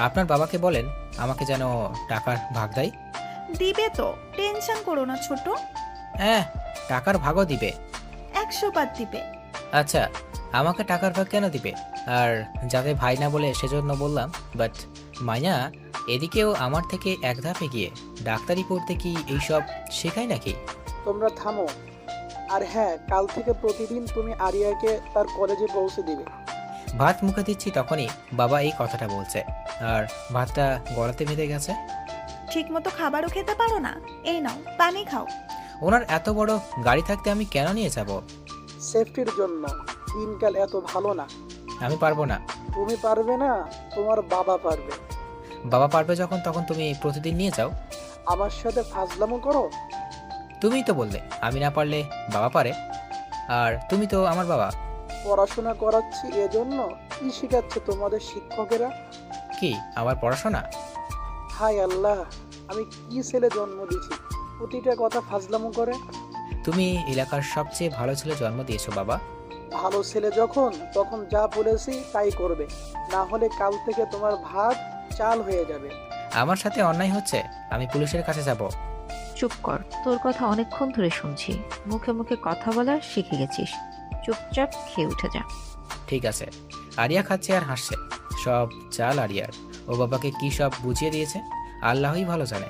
আপনার বাবাকে বলেন আমাকে যেন টাকার ভাগ দেয়। দিবে তো, টেনশন করো না ছোট। হ্যাঁ, টাকার ভাগও দিবে। 100 বার দিবে। আচ্ছা, আমাকে টাকার ভাগ কেন দিবে? আর যাতে ভাই না বলে সেজন্য বললাম। বাট মায়া এদিকেও আমার থেকে এক ধাপে গিয়ে ডাক্তারি পড়তে কি এইসব শেখায় নাকি? তোমরা থামো। আর হ্যাঁ, কাল থেকে প্রতিদিন তুমি আরিয়াকে তার কলেজে পৌঁছে দিবে। ভাত মুখে দিচ্ছি তখনই বাবা এই কথাটা বলছে, আর ভাতটা গলাতে বেঁধে গেছে। ঠিক মতো খাবারও খেতে পারো না। এই নাও, পানি খাও। ওনার এত বড় গাড়ি থাকতে আমি কেন নিয়ে যাব? সেফটির জন্য। দিনকাল এত ভালো না। আমি পারবো না। তুমি পারবে না, তোমার বাবা পারবে। বাবা পারবে যখন, তখন তুমি প্রতিদিন নিয়ে যাও। আমার সাথে ফাজলামো করো। তুমিই তো বললে আমি না পারলে বাবা পারে, আর তুমি তো আমার বাবা। পড়াশোনা করাচ্ছি এজন্য কি শিখাচ্ছে তোমাদের শিক্ষকেরা? কি আবার পড়াশোনা? হায় আল্লাহ, আমি কি ছেলে জন্ম দিছি, প্রতিটা কথা ফাজলামো করে। তুমি এলাকার সবচেয়ে ভালো ছেলে জন্ম দিয়েছো বাবা। ভালো ছেলে যখন, তখন যা বলেছি তাই করবে, না হলে কাল থেকে তোমার ভাত চাল হয়ে যাবে। আমার সাথে অন্যায় হচ্ছে, আমি পুলিশের কাছে যাব। চুপ কর, তোর কথা অনেকক্ষণ ধরে শুনছি। মুখে মুখে কথা বলা শিখে গেছিস। চুপচাপ খেয়ে উঠে যা। ঠিক আছে। আরিয়া খাচ্ছে আর হাসছে। সব চাল আরিয়ার। ও বাবাকে কি সব বুঝিয়ে দিয়েছে আল্লাহই ভালো জানে।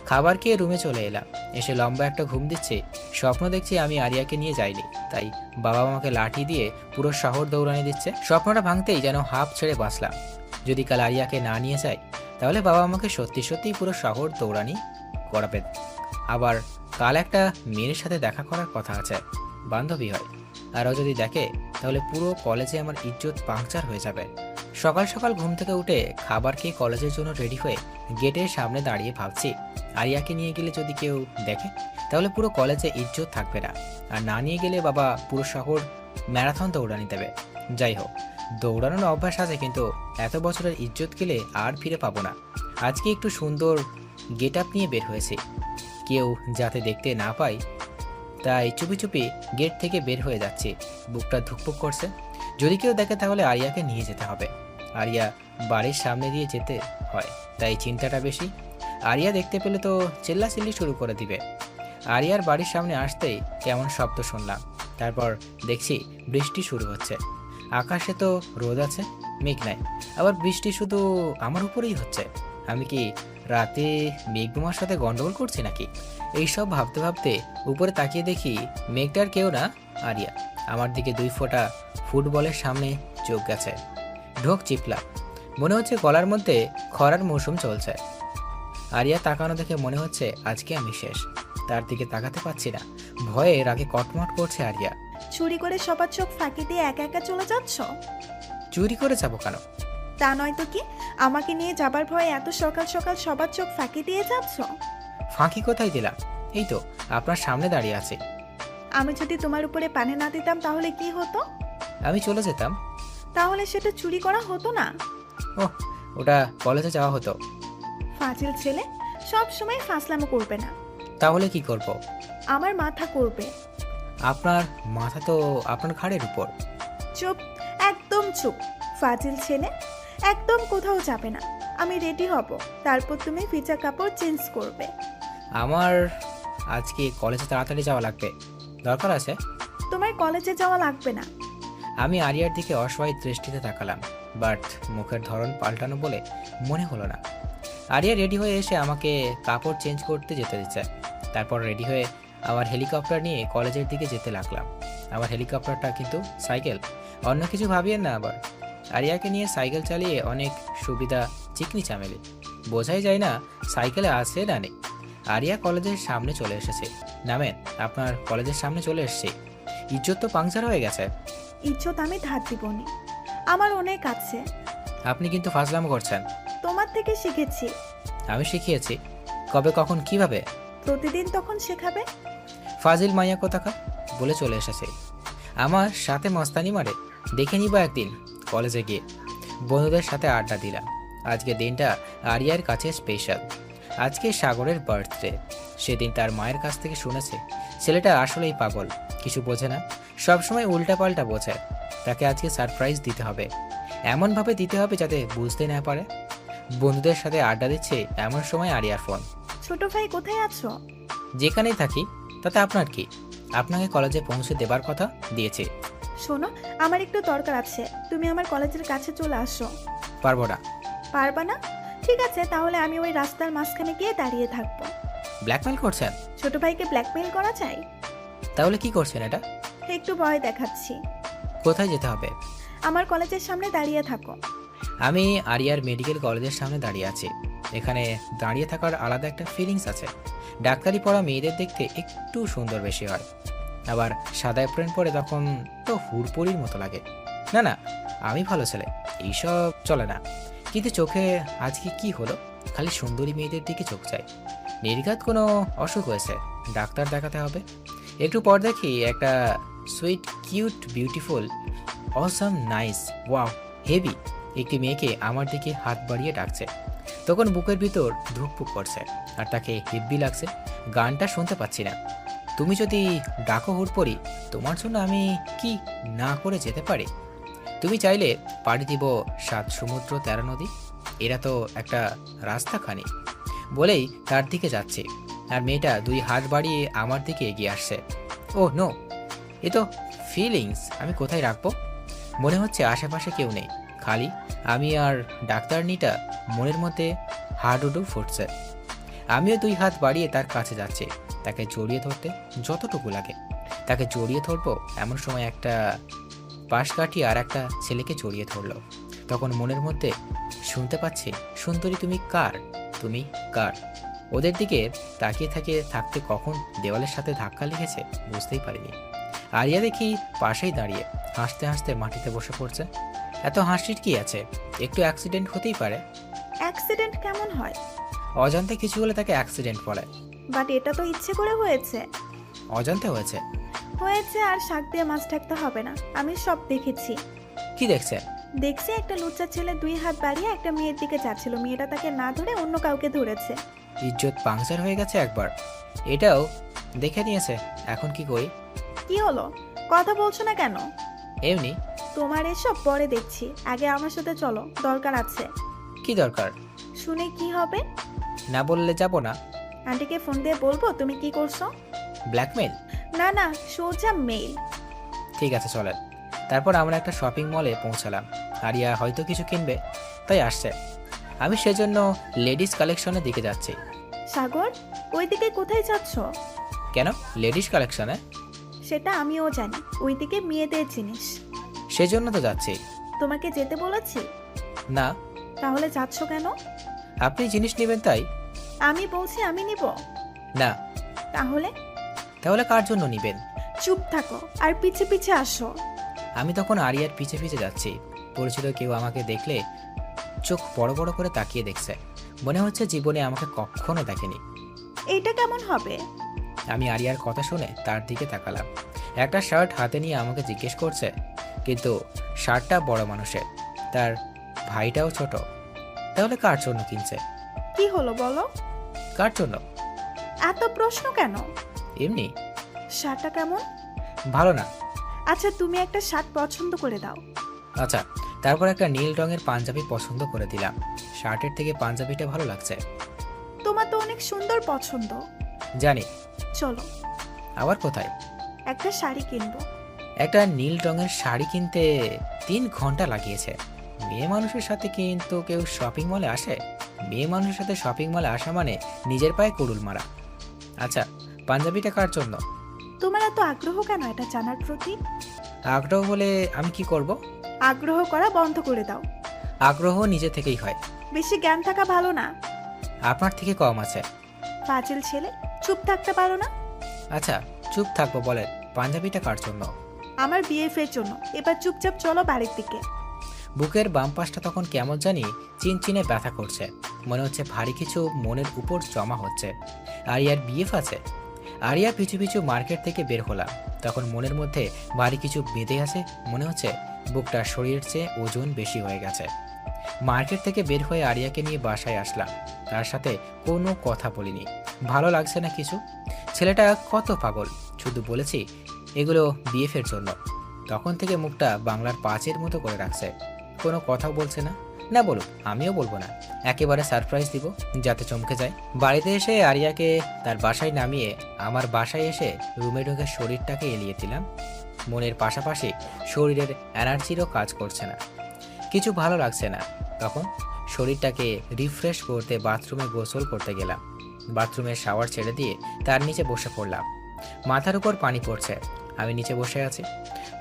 খাবার খেয়ে রুমে চলে এলাম। এসে লম্বা একটা ঘুম দিচ্ছে, স্বপ্ন দেখছি আমি আরিয়াকে নিয়ে যাইনি, তাই বাবা আমাকে লাঠি দিয়ে পুরো শহর দৌড়ানি দিচ্ছে। স্বপ্নটা ভাঙতেই যেন হাঁপ ছেড়ে বাঁচলাম। যদি কাল আরিয়াকে না নিয়ে যায়, তাহলে বাবা আমাকে সত্যি সত্যিই পুরো শহর দৌড়ানি করাবে। আবার কাল একটা মেয়ের সাথে দেখা করার কথা আছে, বান্ধবী হয়। আর ও যদি দেখে, তাহলে পুরো কলেজে আমার ইজ্জত পাংচার হয়ে যাবে। সকাল সকাল ঘুম থেকে উঠে খাবার খেয়ে কলেজের জন্য রেডি হয়ে গেটের সামনে দাঁড়িয়ে ভাবছি, আরিয়াকে নিয়ে গেলে যদি কেউ দেখে, তাহলে পুরো কলেজে ইজ্জত থাকবে না। আর না নিয়ে গেলে বাবা পুরো শহর ম্যারাথন দৌড়ানি দেবে। যাই হোক, দৌড়ানোর অভ্যাস আছে, কিন্তু এত বছরের ইজ্জত গেলে আর ফিরে পাবো না। আজকে একটু সুন্দর গেট আপ নিয়ে বের হয়েছি, কেউ যাতে দেখতে না পায়, তাই চুপি চুপি গেট থেকে বের হয়ে যাচ্ছি। বুকটা ধুকপুক করছে। যদি কেউ দেখে তাহলে আরিয়াকে নিয়ে যেতে হবে। আরিয়া বাড়ির সামনে দিয়ে যেতে হয়, তাই চিন্তাটা বেশি। আরিয়া দেখতে পেলে তো চিল্লাচিল্লি শুরু করে দিবে। আরিয়ার বাড়ির সামনে আসতেই কেমন শব্দ শুনলাম। তারপর দেখছি বৃষ্টি শুরু হচ্ছে। আকাশে তো রোদ আছে, মেঘ নাই। আবার বৃষ্টি শুধু আমার উপরেই হচ্ছে। আমি কি রাতে মেঘবুমার সাথে গন্ডগোল করছি নাকি? এইসব ভাবতে ভাবতে উপরে তাকিয়ে দেখি মেঘটার কেউ না, আরিয়া। আমার দিকে 2 ফোঁটা ফুটবলের সামনে চোখ গেছে। ঢোক চিপলা, মনে হচ্ছে গলার মধ্যে খরার মৌসুম চলছে। আরিয়া তাকানো দেখে মনে হচ্ছে আজকে আমি শেষ। তার দিকে তাকাতে পারছি না, ভয়ে রাগে কটমট করছে আরিয়া। চুরি করে সবার চোখ ফাঁকি দিয়ে একা একা চলে যাচ্ছ? চুরি করে যাবো কেন? তা নয় তো কি, আমাকে নিয়ে যাবার ভয়ে এত সকাল সকাল সবার চোখ ফাঁকি দিয়ে যাচ্ছ? ফাঁকি কোথায় দিলাম? এই তো আপনার সামনে দাঁড়িয়ে আছে। আমি যদি তোমার উপরে পানি না দিতাম তাহলে কি হতো? আমি চলে যেতাম। তাহলে সেটা চুরি করা হতো না? ওহ, ওটা কলেজে যাওয়া হতো। ফাজিল ছেলে, সব সময় ফাসলামো করবে না। তাহলে কি করব? আমার মাথা করবে। আপনার মাথা তো আপনার ঘাড়ের উপর। চুপ, একদম চুপ। ফাজিল ছেলে, একদম কোথাও যাবে না। আমি রেডি হব, তারপর তুমি ভিজা কাপড় চেঞ্জ করবে। আমার আজকে কলেজে তাড়াতাড়ি যাওয়া লাগবে, দরকার আছে। তোমার কলেজে যাওয়া লাগবে না। আমি আরিয়ার দিকে অসহায় দৃষ্টিতে তাকালাম, বাট মুখের ধরন পাল্টানো বলে মনে হলো না। আরিয়া রেডি হয়ে এসে আমাকে কাপড় চেঞ্জ করতে যেতে দিচ্ছে। তারপর রেডি হয়ে আমার হেলিকপ্টার নিয়ে কলেজের দিকে যেতে লাগলাম। আমার হেলিকপ্টারটা কিন্তু সাইকেল, অন্য কিছু ভাবিয়েন না আবার। আরিয়াকে নিয়ে সাইকেল চালিয়ে অনেক সুবিধা, চিকনি চামেলি, বোঝাই যায় না সাইকেলে আছে না নেই। আরিয়া কলেজের সামনে চলে এসেছে। নামেন, আপনার কলেজের সামনে চলে এসেছি। ইজ্জত তো পাংচার হয়ে গেছে। ইজ্জত আমি ধার দিবনি, আমার অনেক আছে। আপনি কিন্তু ফাজলামো করছেন। তোমার থেকে শিখেছি। আমি শিখিয়েছি? কবে, কখন, কিভাবে? প্রতিদিন তখন শেখাবে। ফাজিল মাইয়া কোথাকা বলে চলে এসেছে। আমার সাথে মস্তানি মারে, দেখে নিব একদিন কলেজে গিয়ে। বন্ধুদের সাথে আড্ডা দিলাম। আজকে দিনটা আরিয়ার কাছে স্পেশাল। আজকে সাগরের বার্থডে। সেদিন তার মায়ের কাছ থেকে শুনেছে ছেলেটা আসলেই পাগল, কিছু বোঝে না, সবসময় উল্টাপাল্টা বোঝে। তাকে আজকে সারপ্রাইজ দিতে হবে, এমনভাবে দিতে হবে যাতে বুঝতে না পারে। বন্ধুদের সাথে আড্ডা দিচ্ছে এমন সময় আরিয়ার ফোন। ছোট ভাই কোথায় আছো? যেখানেই থাকি তাতে আপনার কি? আপনাকে কলেজে পৌঁছে দেবার কথা দিয়েছি। শোনো, আমার একটু দরকার আছে, তুমি আমার কলেজের কাছে চলে আসো। পারবো না। পারবা না? ঠিক আছে, তাহলে আমি ওই রাস্তার মাঝখানে গিয়ে দাঁড়িয়ে থাকবো। ব্ল্যাকমেল করছেন? ছোট ভাইকে ব্ল্যাকমেইল করা চাই? তাহলে কি করছেন এটা? একটু ভয় দেখাচ্ছি। কোথায় যেতে হবে? আমার কলেজের সামনে দাঁড়িয়ে থাকো। আমি আরিয়ার মেডিকেল কলেজের সামনে দাঁড়িয়ে আছি। এখানে দাঁড়িয়ে থাকার আলাদা একটা ফিলিংস আছে। ডাক্তারি পড়া মেয়েদের দেখতে একটু সুন্দর বেশি হয়, আবার সাদা এপ্রন পরে তখন তো হুড়পড়ির মতো লাগে। না না, আমি ভালো ছেলে, এইসব চলে না। কিন্তু চোখে আজকে কি হলো, খালি সুন্দরী মেয়েদের দিকে চোখ চাই। নির্ঘাত কোনো অসুখ হয়েছে, ডাক্তার দেখাতে হবে। একটু পর দেখি একটা sweet, cute, beautiful, awesome, nice, wow, heavy একটি মেয়েকে আমার দিকে হাত বাড়িয়ে ডাকছে। তখন বুকের ভিতর ধুকপুক করছে, আর তাকে হেব্বি লাগছে। গানটা শুনতে পাচ্ছি না। তুমি যদি ডাকো হুড়পড়ি, তোমার জন্য আমি কি না করে যেতে পারি? তুমি চাইলে পাড়ি দিব 7 সমুদ্র 13 নদী, এরা তো একটা রাস্তাখানি। বলেই তার দিকে যাচ্ছে, আর মেয়েটা 2 হাত বাড়িয়ে আমার দিকে এগিয়ে আসছে। ও নো, এ তো ফিলিংস। আমি কোথায় রাখবো? মনে হচ্ছে আশেপাশে কেউ নেই, খালি আমি আর ডাক্তারনিটা। মনের মধ্যে হাডুডু ফুটছে। আমিও 2 হাত বাড়িয়ে তার কাছে যাচ্ছি, তাকে জড়িয়ে ধরতে যতটুকু লাগে। তাকে জড়িয়ে ধরবো এমন সময় একটা পাশ কাটিয়ে আর একটা ছেলেকে জড়িয়ে ধরলো। তখন মনের মধ্যে শুনতে পাচ্ছি, সুন্দরী তুমি কার, তুমি কার। ওদের দিকে তাকিয়ে থাকতে কখন দেওয়ালের সাথে ধাক্কা লেগেছে বুঝতেই পারিনি। আরিয়া দেখি পাশেই দাঁড়িয়ে হাসতে হাসতে মাটিতে বসে পড়ছে। এত হাসির কি আছে? একটু অ্যাক্সিডেন্ট হতেই পারে। অ্যাক্সিডেন্ট কেমন হয়? অজান্তে কিছু হলে তাকে অ্যাক্সিডেন্ট বলে। বাট এটা তো ইচ্ছে করে হয়েছে। অজান্তে হয়েছে। হয়েছে, আর শাক দিয়ে মাছ ঢাকতে হবে না, আমি সব দেখেছি। কি দেখছে? দেখছি একটা লুচ্চা ছেলে 2 হাত বাড়িয়ে একটা মেয়ের দিকে যাচ্ছিল, মেয়েটা তাকে না ধরে অন্য কাউকে ধরেছে। ইজ্জত পাংচার হয়ে গেছে একবার। এটাও দেখে নিয়েছে, এখন কি করি? কি হলো, কথা বলছো না কেন? এমনি। তোমার এসব পরে দেখছি, আগে আমার সাথে চলো, দরকার আছে। কি দরকার? শুনে কি হবে? না বললে যাব না। আন্টিকে ফোন দিয়ে বলবো তুমি কি করছো? ব্ল্যাকমেল? না না, সোজা মেইল। ঠিক আছে চলেন। তারপর আমরা একটা শপিং মলে পৌঁছালাম। আরিয়া হয়তো কিছু কিনবে, তাই আসছে। আমি সেজন্য লেডিস কালেকশনের দিকে যাচ্ছি। সাগর, ওইদিকে কোথায় যাচ্ছ? কেন লেডিস কালেকশনে? সেটা আমিও জানি, ওইদিকে মেয়েদের জিনিস। সেজন্য তো যাচ্ছি। তোমাকে যেতে বলেছি? না। তাহলে যাচ্ছ কেন? আপনি জিনিস নেবেন তাই। আমি বলছি আমি নিব না। তাহলে? তাহলে কার জন্য নিবেন? চুপ থাকো আর পিছে পিছে আসো। আমি তখন আরিয়ার পিছে পিছে যাচ্ছি। পরিচিত কেউ আমাকে দেখলে চোখ বড় বড় করে তাকিয়ে দেখছে, মনে হচ্ছে জীবনে আমাকে কখনো দেখেনি। এটা কেমন হবে? আমি আরিয়ার কথা শুনে তার দিকে তাকালাম। একটা শার্ট হাতে নিয়ে আমাকে জিজ্ঞেস করছে, কিন্তু শার্টটা বড় মানুষের, তার ভাইটাও ছোট। তাহলে কার জন্য কিনছে? কি হলো বলো? কার জন্য? এত প্রশ্ন কেন? এমনি। শার্টটা কেমন? ভালো না। আচ্ছা, তুমি একটা শার্ট পছন্দ করে দাও। আচ্ছা, তারপর একটা নীল রঙের পাঞ্জাবি পছন্দ করে দিলাম। শার্টের থেকে পাঞ্জাবিটা ভালো লাগছে। তোমার তো অনেক সুন্দর পছন্দ। জানি। চলো। আবার কোথায়? একটা শাড়ি কিনবো। একটা নীল রঙের শাড়ি কিনতে 3 ঘন্টা লাগিয়েছে। মেয়ে মানুষের সাথে কিন্তু কেউ শপিং মলে আসে? মেয়ে মানুষের সাথে শপিং মলে আসা মানে নিজের পায়ে কুড়ুল মারা। আচ্ছা, পাঞ্জাবিটা কার জন্য? তোমার এত আগ্রহ কেন এটা জানার প্রতি? আগ্রহ হলে আমি কি করব? আগ্রহ করা বন্ধ করে দাও। আগ্রহ নিজে থেকেই হয়। বেশি জ্ঞান থাকা ভালো না। আপনার থেকে কম আছে। ফাজিল ছেলে, চুপ থাকতে পারো না? আচ্ছা, চুপ থাকবো। বলেন, পাঞ্জাবিটা কার জন্য? আমার বিএফ এর জন্য। এবার চুপচাপ চলো বাড়ির দিকে। বুকের বাম পাশটা তখন কেমন জানি চিনচিনে ব্যথা করছে। মনে হচ্ছে ভারী কিছু মনের উপর জমা হচ্ছে। আরিয়ার বিএফ আছে। আরিয়া পিছু পিছু মার্কেট থেকে বের হলাম। তখন মনের মধ্যে ভারী কিছু বেঁধে আছে। মনে হচ্ছে বুকটা শরীরের চেয়ে ওজন বেশি হয়ে গেছে। মার্কেট থেকে বের হয়ে আরিয়াকে নিয়ে বাসায় আসলাম। তার সাথে কোনো কথা বলিনি। ভালো লাগছে না কিছু। ছেলেটা কত পাগল। শুধু বলেছি এগুলো বিএফ এর জন্য। তখন থেকে মুখটা বাংলার 5-এর মতো করে রাখছে। কোনো কথাও বলছে না। না বলুক, আমিও বলবো না। একেবারে সারপ্রাইজ দিব, যাতে চমকে যায়। বাড়িতে এসে আরিয়াকে তার বাসায় নামিয়ে আমার বাসায় এসে রুমে ঢুকে শরীরটাকে এলিয়ে দিলাম। মনের পাশাপাশি শরীরের এনার্জিরও কাজ করছে না। কিছু ভালো লাগছে না। তখন শরীরটাকে রিফ্রেশ করতে বাথরুমে গোসল করতে গেলাম। বাথরুমের শাওয়ার ছেড়ে দিয়ে তার নিচে বসে পড়লাম। মাথার উপর পানি পড়ছে। আমি নিচে বসে আছি।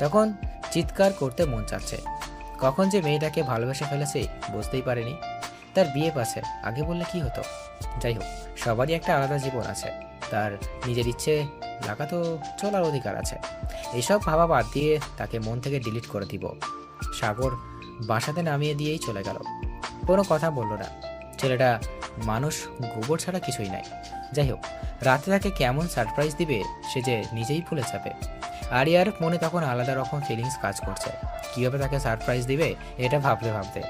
তখন চিৎকার করতে মন চাচ্ছে। কখন যে মেয়েটাকে ভালোবেসে ফেলেছি বুঝতেই পারিনি। তার বিয়ে আছে, আগে বললে কি হতো। যাই হোক, সবারই একটা আলাদা জীবন আছে। তার নিজের ইচ্ছে লাগাতো চলার অধিকার আছে। এইসব ভাবা বাদ দিয়ে তাকে মন থেকে ডিলিট করে দিব। সাগর বাসাতে নামিয়ে দিয়েই চলে গেল। কোনো কথা বলল না। ছেলেটা মানুষ, গোবর ছাড়া কিছুই নাই। যাই হোক, রাতে তাকে কেমন সারপ্রাইজ দিবে সে যে নিজেই ভুলে যাবে। আরিয়ার মনে তখন আলাদা রকম ফিলিংস কাজ করছে। কীভাবে তাকে সারপ্রাইজ দিবে এটা ভাবতে ভাবতে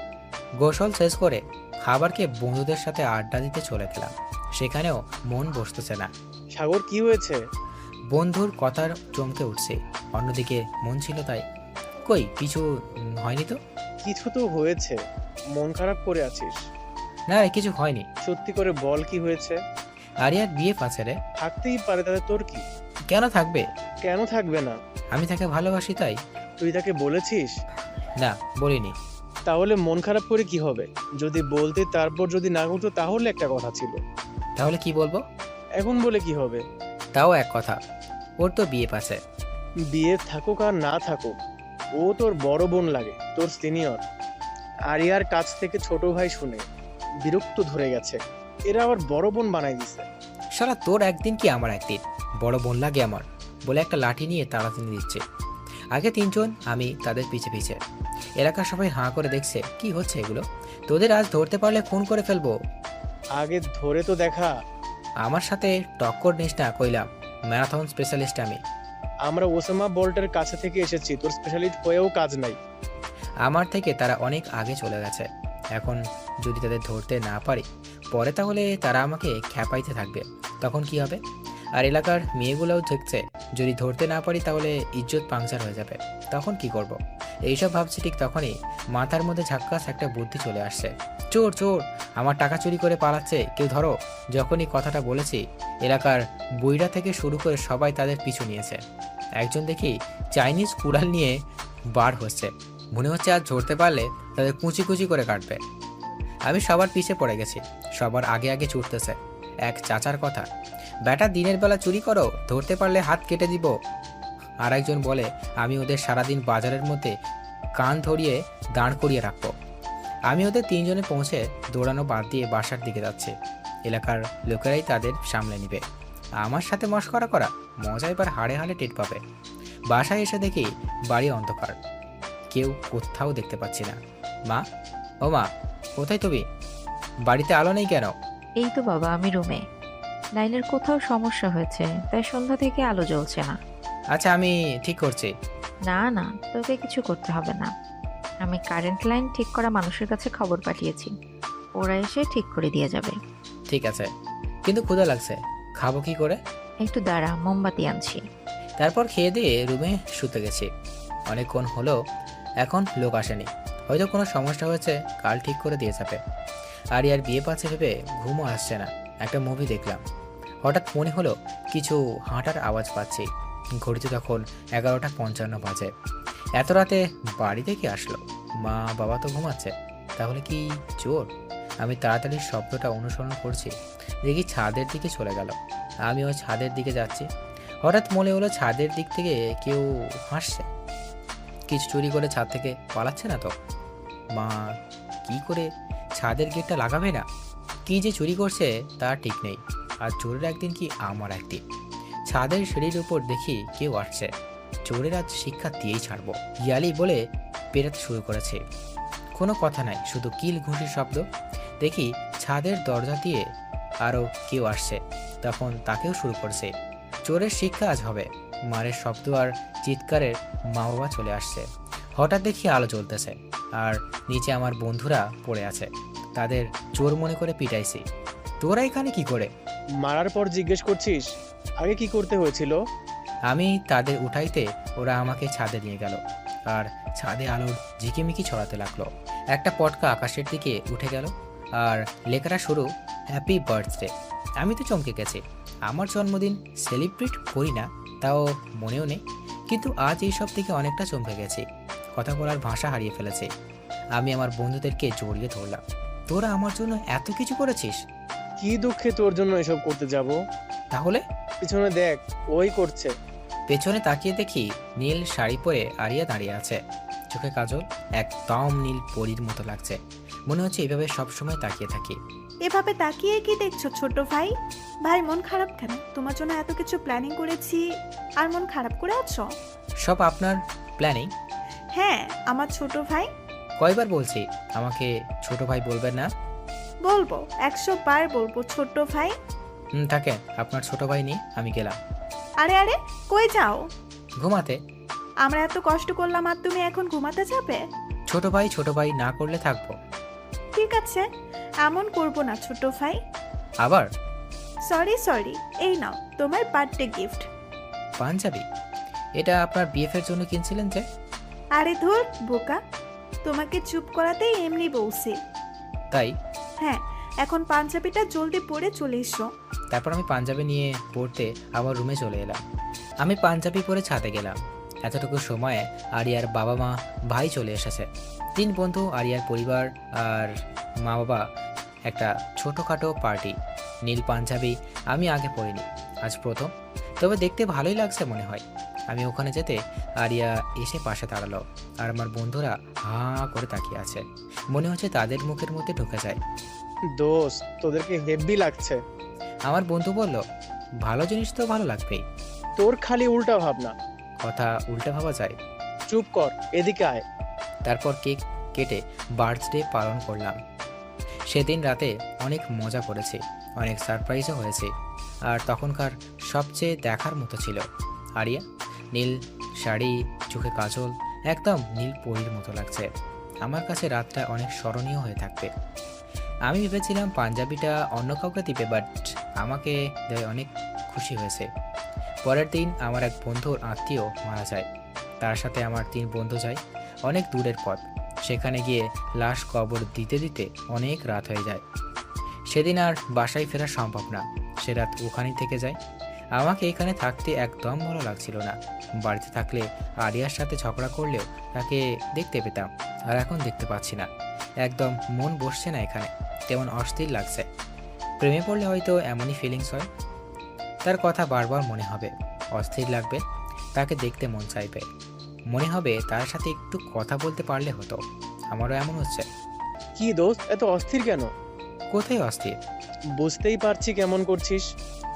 গোসল শেষ করে খাবার খেয়ে বন্ধুদের সাথে আড্ডা দিতে চলে গেলাম। সেখানেও মন বসতেছে না। সাগর, কি হয়েছে? বন্ধুর কথার চমকে উঠছে। অন্যদিকে মন ছিল তাই। কই কিছু হয়নি তো? কিছু তো হয়েছে, মন খারাপ করে আছিস। না রে, কিছু হয়নি। সত্যি করে বল, কি হয়েছে? আরিয়ার বিয়ে আছে রে। থাকতেই পারে, তাতে তোর কি? কেন থাকবে? কেন থাকবে না? আমি তাকে ভালোবাসি তাই। তুই তাকে বলেছিস? না, বলিনি। তাহলে মন খারাপ করে কি হবে? যদি বলতে, তারপর যদি না করতো তাহলে একটা কথা ছিল। তাহলে কি বলবো? এখন বলে কি হবে? তাও এক কথা, ওর তো বিয়ে আছে। বিয়ে থাকুক আর না থাকুক, ও তোর বড় বোন লাগে, তোর সিনিয়র। আরিয়ার কাছ থেকে ছোট ভাই শুনে বিরক্ত ধরে গেছে। এরা আবার বড় বোন বানাই দিছে। সারা তোর একদিন কি আমার একদিন। বড় বোন লাগে আমার বলে একটা লাঠি নিয়ে তাড়াতাড়ি দিচ্ছে। আগে 3 জন, আমি তাদের পিছে পিছে। এলাকার সবাই হাঁ করে দেখছে কি হচ্ছে এগুলো। তোদের আজ ধরতে পারলে খুন করে ফেলবো। আগে ধরে তো দেখা। আমার সাথে টক্কর নিস না কইলাম। ম্যারাথন স্পেশালিস্ট আমি। আমরা ওসামা বোল্টের কাছে থেকে এসেছি, তোর স্পেশালিস্ট হয়েও কাজ নাই। আমার থেকে তারা অনেক আগে চলে গেছে। এখন যদি তাদের ধরতে না পারি পরে, তাহলে তারা আমাকে খ্যাপাইতে থাকবে। তখন কি হবে? আর এলাকার মেয়েগুলোও দেখছে, যদি ধরতে না পারি তাহলে ইজ্জত পাংচার হয়ে যাবে। তখন কি করব? এইসব ভাবছি, ঠিক তখনই মাথার মধ্যে ঝাক্কাস একটা বুদ্ধি চলে আসছে। চোর চোর, আমার টাকা চুরি করে পালাচ্ছে, কেউ ধরো। যখনই কথাটা বলেছি এলাকার বুইড়া থেকে শুরু করে সবাই তাদের পিছু নিয়েছে। একজন দেখি চাইনিজ কুড়াল নিয়ে বার হচ্ছে। মনে হচ্ছে আজ ধরতে পারলে তাদের কুচি কুচি করে কাটবে। আমি সবার পিছে পড়ে গেছি। সবার আগে আগে ছুটতেছে এক চাচার কথা, বেটা দিনের বেলা চুরি করো, ধরতে পারলে হাত কেটে দিব। আর একজন বলে আমি ওদের সারাদিন বাজারের মধ্যে কান ধরিয়ে দাঁড় করিয়ে রাখবো। আমি ওদের 3 জনে পৌঁছে দৌড়ানো বাদ দিয়ে বাসার দিকে যাচ্ছি। এলাকার লোকেরাই তাদের সামলে নিবে। আমার সাথে মশকরা করা মজা এবার হাড়ে হাড়ে টের পাবে। বাসায় এসে দেখি বাড়ি অন্ধকার, কেউ কোথাও দেখতে পাচ্ছি না। মা, ও মা, কোথায় তুমি? বাড়িতে আলো নেই কেন? এই তো বাবা, আমি রুমে। লাইনের কোথাও সমস্যা হয়েছে, তাই সন্ধ্যা থেকে আলো জ্বলছে না। আচ্ছা, আমি ঠিক করছি। না না, তোকে কিছু করতে হবে না। আমি কারেন্ট লাইন ঠিক করা মানুষের কাছে খবর পাঠিয়েছি, ওরা এসে ঠিক করে দিয়ে যাবে। ঠিক আছে, কিন্তু ক্ষুধা লাগছে, খাবো কি করে? একটু দাঁড়া, মোমবাতি আনছি। তারপর খেয়ে দিয়ে রুমে শুতে গেছি। অনেকক্ষণ হলো, এখন লোক আসেনি। হয়তো কোনো সমস্যা হয়েছে, কাল ঠিক করে দিয়ে যাবে। আর বিয়ে পাচ্ছে ভেবে ঘুমও আসছে না। একটা মুভি দেখলাম। হঠাৎ মনে হলো কিছু হাঁটার আওয়াজ পাচ্ছি। ঘড়িতে তখন 11:55 বাজে। এত রাতে বাড়িতে কি আসলো? মা বাবা তো ঘুমাচ্ছে, তাহলে কি চোর? আমি তাড়াতাড়ি শব্দটা অনুসরণ করছি, দেখি ছাদের দিকে চলে গেল। আমি ওই ছাদের দিকে যাচ্ছি, হঠাৎ মনে হলো ছাদের দিক থেকে কেউ হাসছে। কিছু চুরি করে ছাদ থেকে পালাচ্ছে না তো? মা কি করে ছাদের গেটটা লাগাবে না? কি যে চুরি করছে তা ঠিক নেই, আর চোরের একদিন কি আমার একদিন। ছাদের সিঁড়ির উপর দেখি কেউ আসছে। চোরের আজ শিক্ষা দিয়েই ছাড়বো, ইয়ালি বলে পেরাতে শুরু করেছে। কোনো কথা নাই, শুধু কিল ঘুষির শব্দ। দেখি ছাদের দরজা দিয়ে আরও কেউ আসছে, তখন তাকেও শুরু করছে। চোরের শিক্ষা আজ হবে। মারের শব্দ আর চিৎকারের মা বাবা চলে আসছে। হঠাৎ দেখি আলো জ্বলতেছে, আর নিচে আমার বন্ধুরা পড়ে আছে। তাদের চোর মনে করে পিটাইছি। তোরা এখানে কি করে? মারার পর জিজ্ঞেস করছিস আগে কি করতে হয়েছিল? আমি তাদের উঠাইতে ওরা আমাকে ছাদে নিয়ে গেল, আর ছাদে আলোর ঝিকিমিকি ছড়াতে লাগলো। একটা পটকা আকাশের দিকে উঠে গেল, আর লেখাটা শুরু হ্যাপি বার্থডে। আমি তো চমকে গেছি। আমার জন্মদিন সেলিব্রেট করি না, তাও মনেও নেই, কিন্তু আজ এইসব থেকে অনেকটা চমকে গেছি। কথা বলার ভাষা হারিয়ে ফেলেছি। আমি আমার বন্ধুদেরকে জড়িয়ে ধরলাম। তোরা আমার জন্য এত কিছু করেছিস? কি দুঃখে তোর জন্য এসব করতে যাব? তাহলে পিছনে দেখ, ওই করছে। পেছনে তাকিয়ে দেখি নীল শাড়ি পরে আরিয়া দাঁড়িয়ে আছে। চোখে কাজল, একদম নীল পরীর মতো লাগছে। মনে হচ্ছে এভাবে সবসময় তাকিয়ে থাকি। এভাবে তাকিয়ে কি দেখছো ছোট ভাই? ভাই মন খারাপ কেন? তোমার জন্য এত কিছু প্ল্যানিং করেছি আর মন খারাপ করে আছো? সব আপনার প্ল্যানিং? হ্যাঁ, আমার ছোট ভাই। কয়বার বলছি আমাকে ছোট ভাই বলবেন না? বলবো, 100 বার বলবো ছোট ভাই। থাকেন, আপনার ছোট ভাই নিয়ে আমি গেলাম। আরে আরে, কই যাও? ঘুমাতে। আমরা এত কষ্ট করলাম আর তুমি এখন ঘুমাতে যাবে? ছোট ভাই না করলে থাকবো। ঠিক আছে, এমন করব না ছোট ভাই। আবার? সরি, এই নাও তোমার বার্থডে গিফট। পাঞ্জাবি? এটা আপনার বিএফের জন্য কিনছিলেন যে? আরে ধুর বোকা, তোমাকে চুপ করাতেই এমনি বলছি। তাই? হ্যাঁ, এখন পাঞ্জাবিটা জলদি পরে চলে এসো। তারপর আমি পাঞ্জাবি নিয়ে পড়তে আমার রুমে চলে এলাম। আমি পাঞ্জাবি পরে ছাদে গেলাম। এতটুকু সময়ে আরিয়ার বাবা মা ভাই চলে এসেছে। 3 বন্ধু, আরিয়ার পরিবার আর মা বাবা। একটা ছোটোখাটো পার্টি। নীল পাঞ্জাবি আমি আগে পরিনি, আজ প্রথম। তবে দেখতে ভালোই লাগছে মনে হয়। আমি ওখানে যেতে আরিয়া এসে পাশে দাঁড়ালো, আর আমার বন্ধুরা হাঁ করে তাকিয়ে আছে। মনে হচ্ছে তাদের মুখের মধ্যে ঢুকে যায়। দোস্ত, তোদেরকে হেভি লাগছে। আমার বন্ধু বলল, ভালো জিনিস তো ভালো লাগবেই। তোর খালি উল্টা ভাবনা। কথা উল্টা ভাবা যায়? চুপ কর, এদিকে আয়। তারপর কেক কেটে বার্থডে পালন করলাম। সেদিন রাতে অনেক মজা করেছি, অনেক সারপ্রাইজও হয়েছে। আর তখনকার সবচেয়ে দেখার মতো ছিল আরিয়া। নীল শাড়ি, চোখে কাজল, একদম নীল পরীর মতো লাগছে। আমার কাছে রাতটা অনেক স্মরণীয় হয়ে থাকবে। আমি ভেবেছিলাম পাঞ্জাবিটা অন্য কাউকে দিবে, বাট আমাকে দেয়। অনেক খুশি হয়েছে। পরের দিন আমার এক বন্ধুর আত্মীয় মারা যায়। তার সাথে আমার 3 বন্ধু যায়। অনেক দূরের পথ। সেখানে গিয়ে লাশ কবর দিতে দিতে অনেক রাত হয়ে যায়। সেদিন আর বাসায় ফেরা সম্ভব না, সে রাত ওখানেই থেকে যায়। আমাকে এখানে থাকতে একদম ভালো লাগছিল না। বাড়িতে থাকলে আরিয়ার সাথে ঝগড়া করলেও তাকে দেখতে পেতাম, আর এখন দেখতে পাচ্ছি না। একদম মন বসছে না এখানে, তেমন অস্থির লাগছে। প্রেমে পড়লে হয়তো এমনই ফিলিংস হয়। তার কথা বারবার মনে হবে, অস্থির লাগবে, তাকে দেখতে মন চাইবে, মনে হবে তার সাথে একটু কথা বলতে পারলে হতো। আমারও এমন হচ্ছে। কি দোস্ত, এত অস্থির কেন? কোথায় অস্থির? বুঝতেই পারছি কেমন করছিস।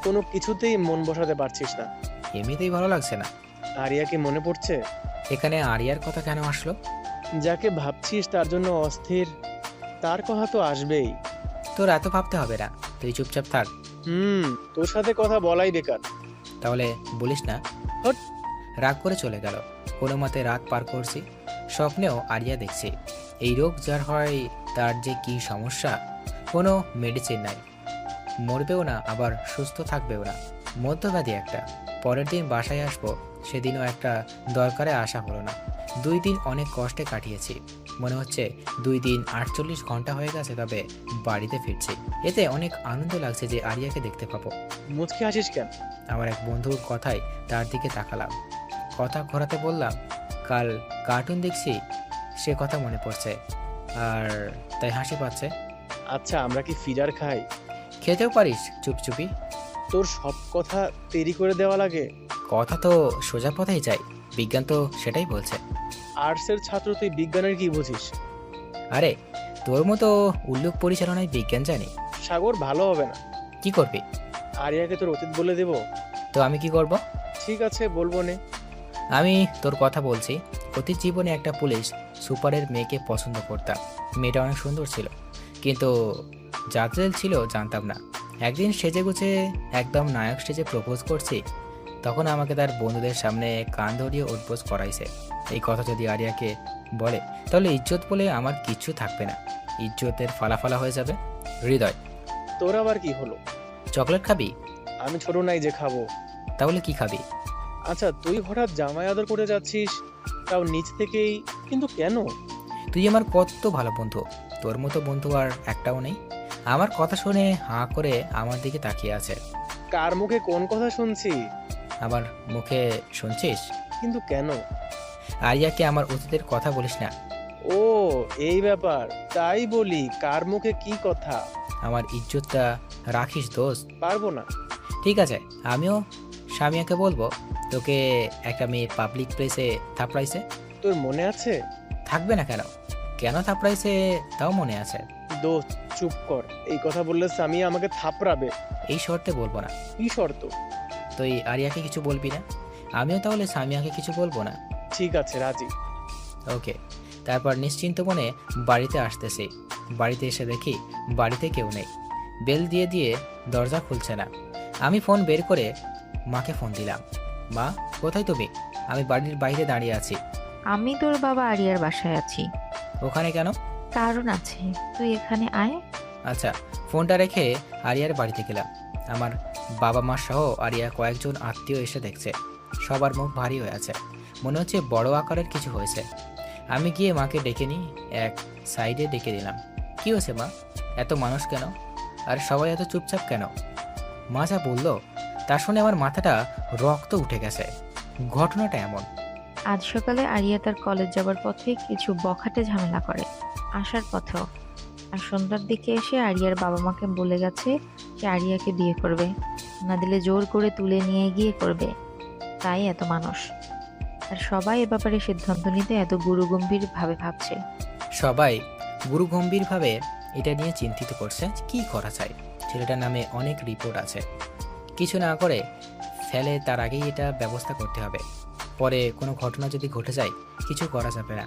কোনো কিছুতেই মন বসাতে পারছিস না। এমনিতেই ভালো লাগছে না। আরিয়াকে মনে পড়ছে? এখানে আরিয়ার কথা কেন আসলো? যাকে ভাবছিস তার জন্য অস্থির, তার কথা তো আসবেই। তোর এত ভাবতে হবে না, তুই চুপচাপ থাক। তোর সাথে কথা বলাই বেকার। তাহলে বলিস না। হট। রাগ করে চলে গেল। কোনো মতে রাত পার করছি, স্বপ্নেও আরিয়া দেখছি। এই রোগ যার হয় তার যে কি সমস্যা, কোনো মেডিসিন নাই। মরবেও না, আবার সুস্থ থাকবেও না, মধ্যব্যাধি একটা। পরের দিন বাসায় আসবো, সেদিনও একটা দরকারে আসা হলো না। 2 দিন অনেক কষ্টে কাটিয়েছি। মনে হচ্ছে 2 দিন 48 ঘন্টা হয়ে গেছে, তবে বাড়িতে ফিরছি। এতে অনেক আনন্দ লাগছে যে আরিয়াকে দেখতে পাবো। মুচকি হাসিস কেন? আমার এক বন্ধুর কথায় তার দিকে তাকালাম, কথা ঘোরাতে বললাম, কাল কার্টুন দেখছি, সে কথা মনে পড়ছে আর তাই হাসি পাচ্ছে। আচ্ছা, আমরা কি ফিডার খাই? খেতেও পারিস চুপচুপি। তোর সব কথা দেরি করে দেওয়া লাগে। কথা তো সোজা পথেই যায়, বিজ্ঞান তো সেটাই বলছে। আর্টসের ছাত্র, তুই বিজ্ঞানের কি বুঝিস? আরে তোর মতো উল্লুক পরিচালনায় বিজ্ঞান জানি। সাগর, ভালো হবে না। কি করবি? আরিয়াকে তোর অতীত বলে দেব? তো আমি কি করব? ঠিক আছে, বলবো নে। আমি তোর কথা বলছি। অতীত জীবনে একটা পুলিশ সুপারের মেয়েকে পছন্দ করতাম। মেয়েটা অনেক সুন্দর ছিল, কিন্তু জাতরেল ছিল জানতাম না। একদিন সেজেগুজে একদম নায়ক সেজে প্রপোজ করছি, তখন আমাকে তার বন্ধুদের সামনে কান ধরিয়ে উঠবোস করাইছে। এই কথা যদি আরিয়াকে বলে তাহলে ইজ্জত বলে আমার কিচ্ছু থাকবে না, ইজ্জতের ফালাফালা হয়ে যাবে। হৃদয়, তোর আবার কি হলো? চকলেট খাবি? আমি ছোট নাই যে খাবো। তাহলে কি খাবি? আচ্ছা, তুই হঠাৎ জামাই আদর করে যাচ্ছিস, তাও নিচ থেকেই, কিন্তু কেন? তুই আমার কত ভালো বন্ধু, তোর মতো বন্ধু আর একটাও নেই। আমার কথা শুনে হাঁ করে আমার দিকে তাকিয়ে আছে। কার মুখে কোন কথা শুনছি? আমার মুখে শুনছিস? কিন্তু কেন? আরিয়াকে আমার অতীতের কথা বলিস না। ও, এই ব্যাপার। তাই বলি, কার মুখে কি কথা? আমার ইজ্জতটা রাখিস দোস্ত। পারবো না। ঠিক আছে, আমিও সামিয়াকে বলবো তোকে একটা মেয়ে পাবলিক প্লেসে থাপড়াইছে। তোর মনে আছে? থাকবে না কেন? কেন থাপড়াইছে তাও মনে আছে। দোস্ত চুপ কর, এই কথা বললে সামিয়া আমাকে থাপড়াবে। এই শর্তে বলবো না। কি শর্ত? তুই আরিয়াকে কিছু বলবি না, আমিও তাহলে সামিয়াকে কিছু বলবো না। ঠিক আছে, রাজি। ওকে। তারপর নিশ্চিন্ত মনে বাড়িতে আসতেছি। বাড়িতে এসে দেখি বাড়িতে কেউ নেই। বেল দিয়ে দিয়ে দরজা খুলছে না। আমি ফোন বের করে মাকে ফোন দিলাম। মা, কোথায় তুমি? আমি বাড়ির বাইরে দাঁড়িয়ে আছি। আমি তোর বাবা আরিয়ার বাসায় আছি। ওখানে কেন? কারণ আছে, তুই এখানে আয়। আচ্ছা। ফোনটা রেখে আরিয়ার বাড়িতে গেলাম। আমার বাবা মা সহ আরিয়া কয়েকজন আত্মীয় এসে দেখছে। সবার মুখ ভারী হয়ে আছে, মনে হচ্ছে বড় আকারের কিছু হয়েছে। আমি গিয়ে মাকে ডেকে নিই, এক সাইডে ডেকে দিলাম। কি হয়েছে মা? এত মানুষ কেন? আর সবাই এত চুপচাপ কেন? মা যা বললো তা শুনে আমার মাথাটা রক্ত উঠে গেছে। ঘটনাটা এমন। আজ সকালে আরিয়া তার কলেজ যাবার পথে কিছু বখাটে ঝামেলা করে, আসার পথেও। আর সন্ধ্যার দিকে এসে আরিয়ার বাবা মাকে বলে গেছে যে আরিয়াকে বিয়ে করবে, না দিলে জোর করে তুলে নিয়ে গিয়ে করবে। তাই এত মানুষ। আর সবাই এ ব্যাপারে সিদ্ধান্ত নিতে এত গুরুগম্ভীর ভাবে ভাবছে। সবাই গুরুগম্ভীরভাবে এটা নিয়ে চিন্তিত করছে কি করা যায়। ছেলেটার নামে অনেক রিপোর্ট আছে, কিছু না করে ফেলে তার আগেই এটা ব্যবস্থা করতে হবে। পরে কোনো ঘটনা যদি ঘটে যায় কিছু করা যাবে না।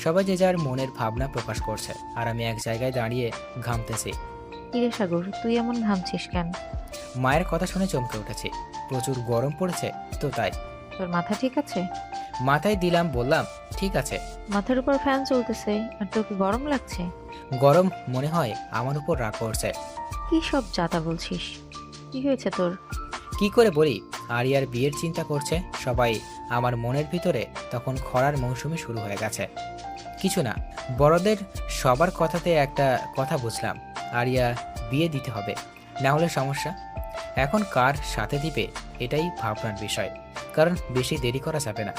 সবাই যে যার মনের ভাবনা প্রকাশ করছে, আর আমি এক জায়গায় দাঁড়িয়ে ঘামতেছি। কিরে সাগর, তুই এমন ঘামছিস কেন? মায়ের কথা শুনে চমকে উঠেছি। প্রচুর গরম পড়েছে তো তাই। তোর মাথা ঠিক আছে? মাথায় দিলাম, বললাম ঠিক আছে। মাথার উপর ফ্যান চলতেছে আর তোকে গরম লাগছে? গরম মনে হয় আমার উপর রাগ করছে। কি সব জাতা বলছিস? কি হয়েছে তোর? কি করে বলি? আরিয়ার বিয়ের চিন্তা করছে সবাই। আমার মনের ভিতরে তখন খরার মৌসুমি শুরু হয়ে গেছে। কিছু না, বড়দের সবার কথাতে একটা কথা বুঝলাম, আরিয়া বিয়ে দিতে হবে, না হলে সমস্যা। এখন কার সাথে দিবে এটাই ভাবনার বিষয়, কারণ বেশি দেরি করা যাবে না।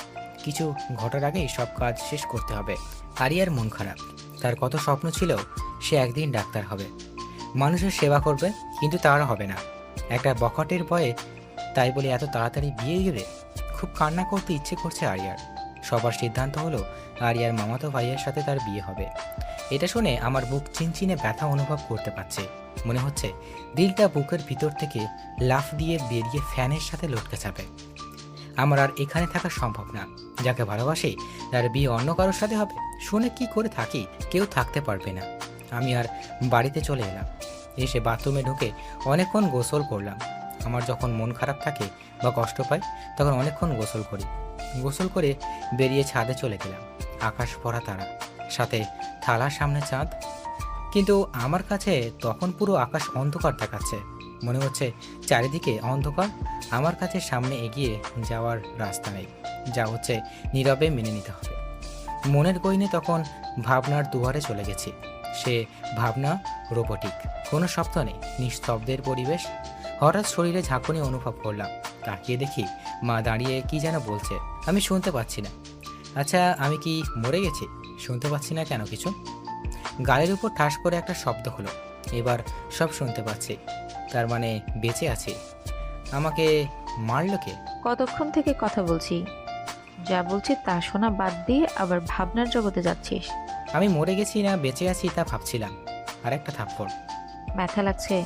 কিছু ঘটার আগেই সব কাজ শেষ করতে হবে। আরিয়ার মন খারাপ। তার কত স্বপ্ন ছিল সে একদিন ডাক্তার হবে, মানুষের সেবা করবে, কিন্তু তার হবে না। একটা বখাটের ভয়ে তাই বলে এত তাড়াতাড়ি বিয়ে দেবে? খুব কান্না করতে ইচ্ছে করছে আরিয়ার। সবার সিদ্ধান্ত হলো আরিয়ার মামাতো ভাইয়ের সাথে তার বিয়ে হবে। এটা শুনে আমার বুক চিনচিনে ব্যথা অনুভব করতে পারছে। মনে হচ্ছে দিলটা বুকের ভিতর থেকে লাফ দিয়ে বেরিয়ে ফ্যানের সাথে লটকে যাবে। আমার আর এখানে থাকা সম্ভব না। যাকে ভালোবাসি তার বিয়ে অন্য কারোর সাথে হবে শুনে কি করে থাকি? কেউ থাকতে পারবে না। আমি আর বাড়িতে চলে এলাম। এসে বাথরুমে ঢুকে অনেকক্ষণ গোসল করলাম। আমার যখন মন খারাপ থাকে বা কষ্ট পাই তখন অনেকক্ষণ গোসল করি। গোসল করে বেরিয়ে ছাদে চলে গেলাম। আকাশ ভরা তারা, সাথে থালার সামনে চাঁদ, কিন্তু আমার কাছে তখন পুরো আকাশ অন্ধকার দেখাচ্ছে। মনে হচ্ছে চারিদিকে অন্ধকার, আমার কাছে সামনে এগিয়ে যাওয়ার রাস্তা নেই। যা হচ্ছে নীরবে মেনে নিতে হবে। মনের গইনে তখন ভাবনার দুয়ারে চলে গেছি। সে ভাবনা রোবটিক, কোনো শব্দ নেই, নিস্তব্ধের পরিবেশ। হঠাৎ শরীরে ঝাঁকুনি অনুভব করলাম। তাকিয়ে দেখি মা দাঁড়িয়ে কি যেন বলছে, আমি শুনতে পাচ্ছি না। আচ্ছা, আমি কি মরে গেছি? শুনতে পাচ্ছি না কেন কিছু? গালের উপর ঠাস করে একটা শব্দ হলো। এবার সব শুনতে পাচ্ছি, তার মানে বেঁচে আছি। আমাকে মারলো কে? কতক্ষণ থেকে কথা বলছি, যা বলছি তা শোনা বাদ দিয়ে আবার ভাবনার জগতে যাচ্ছিস। আমি মরে গেছি না বেঁচে আছি তা ভাবছিলাম। আর একটা থাপ্পড়। ব্যথা লাগছে?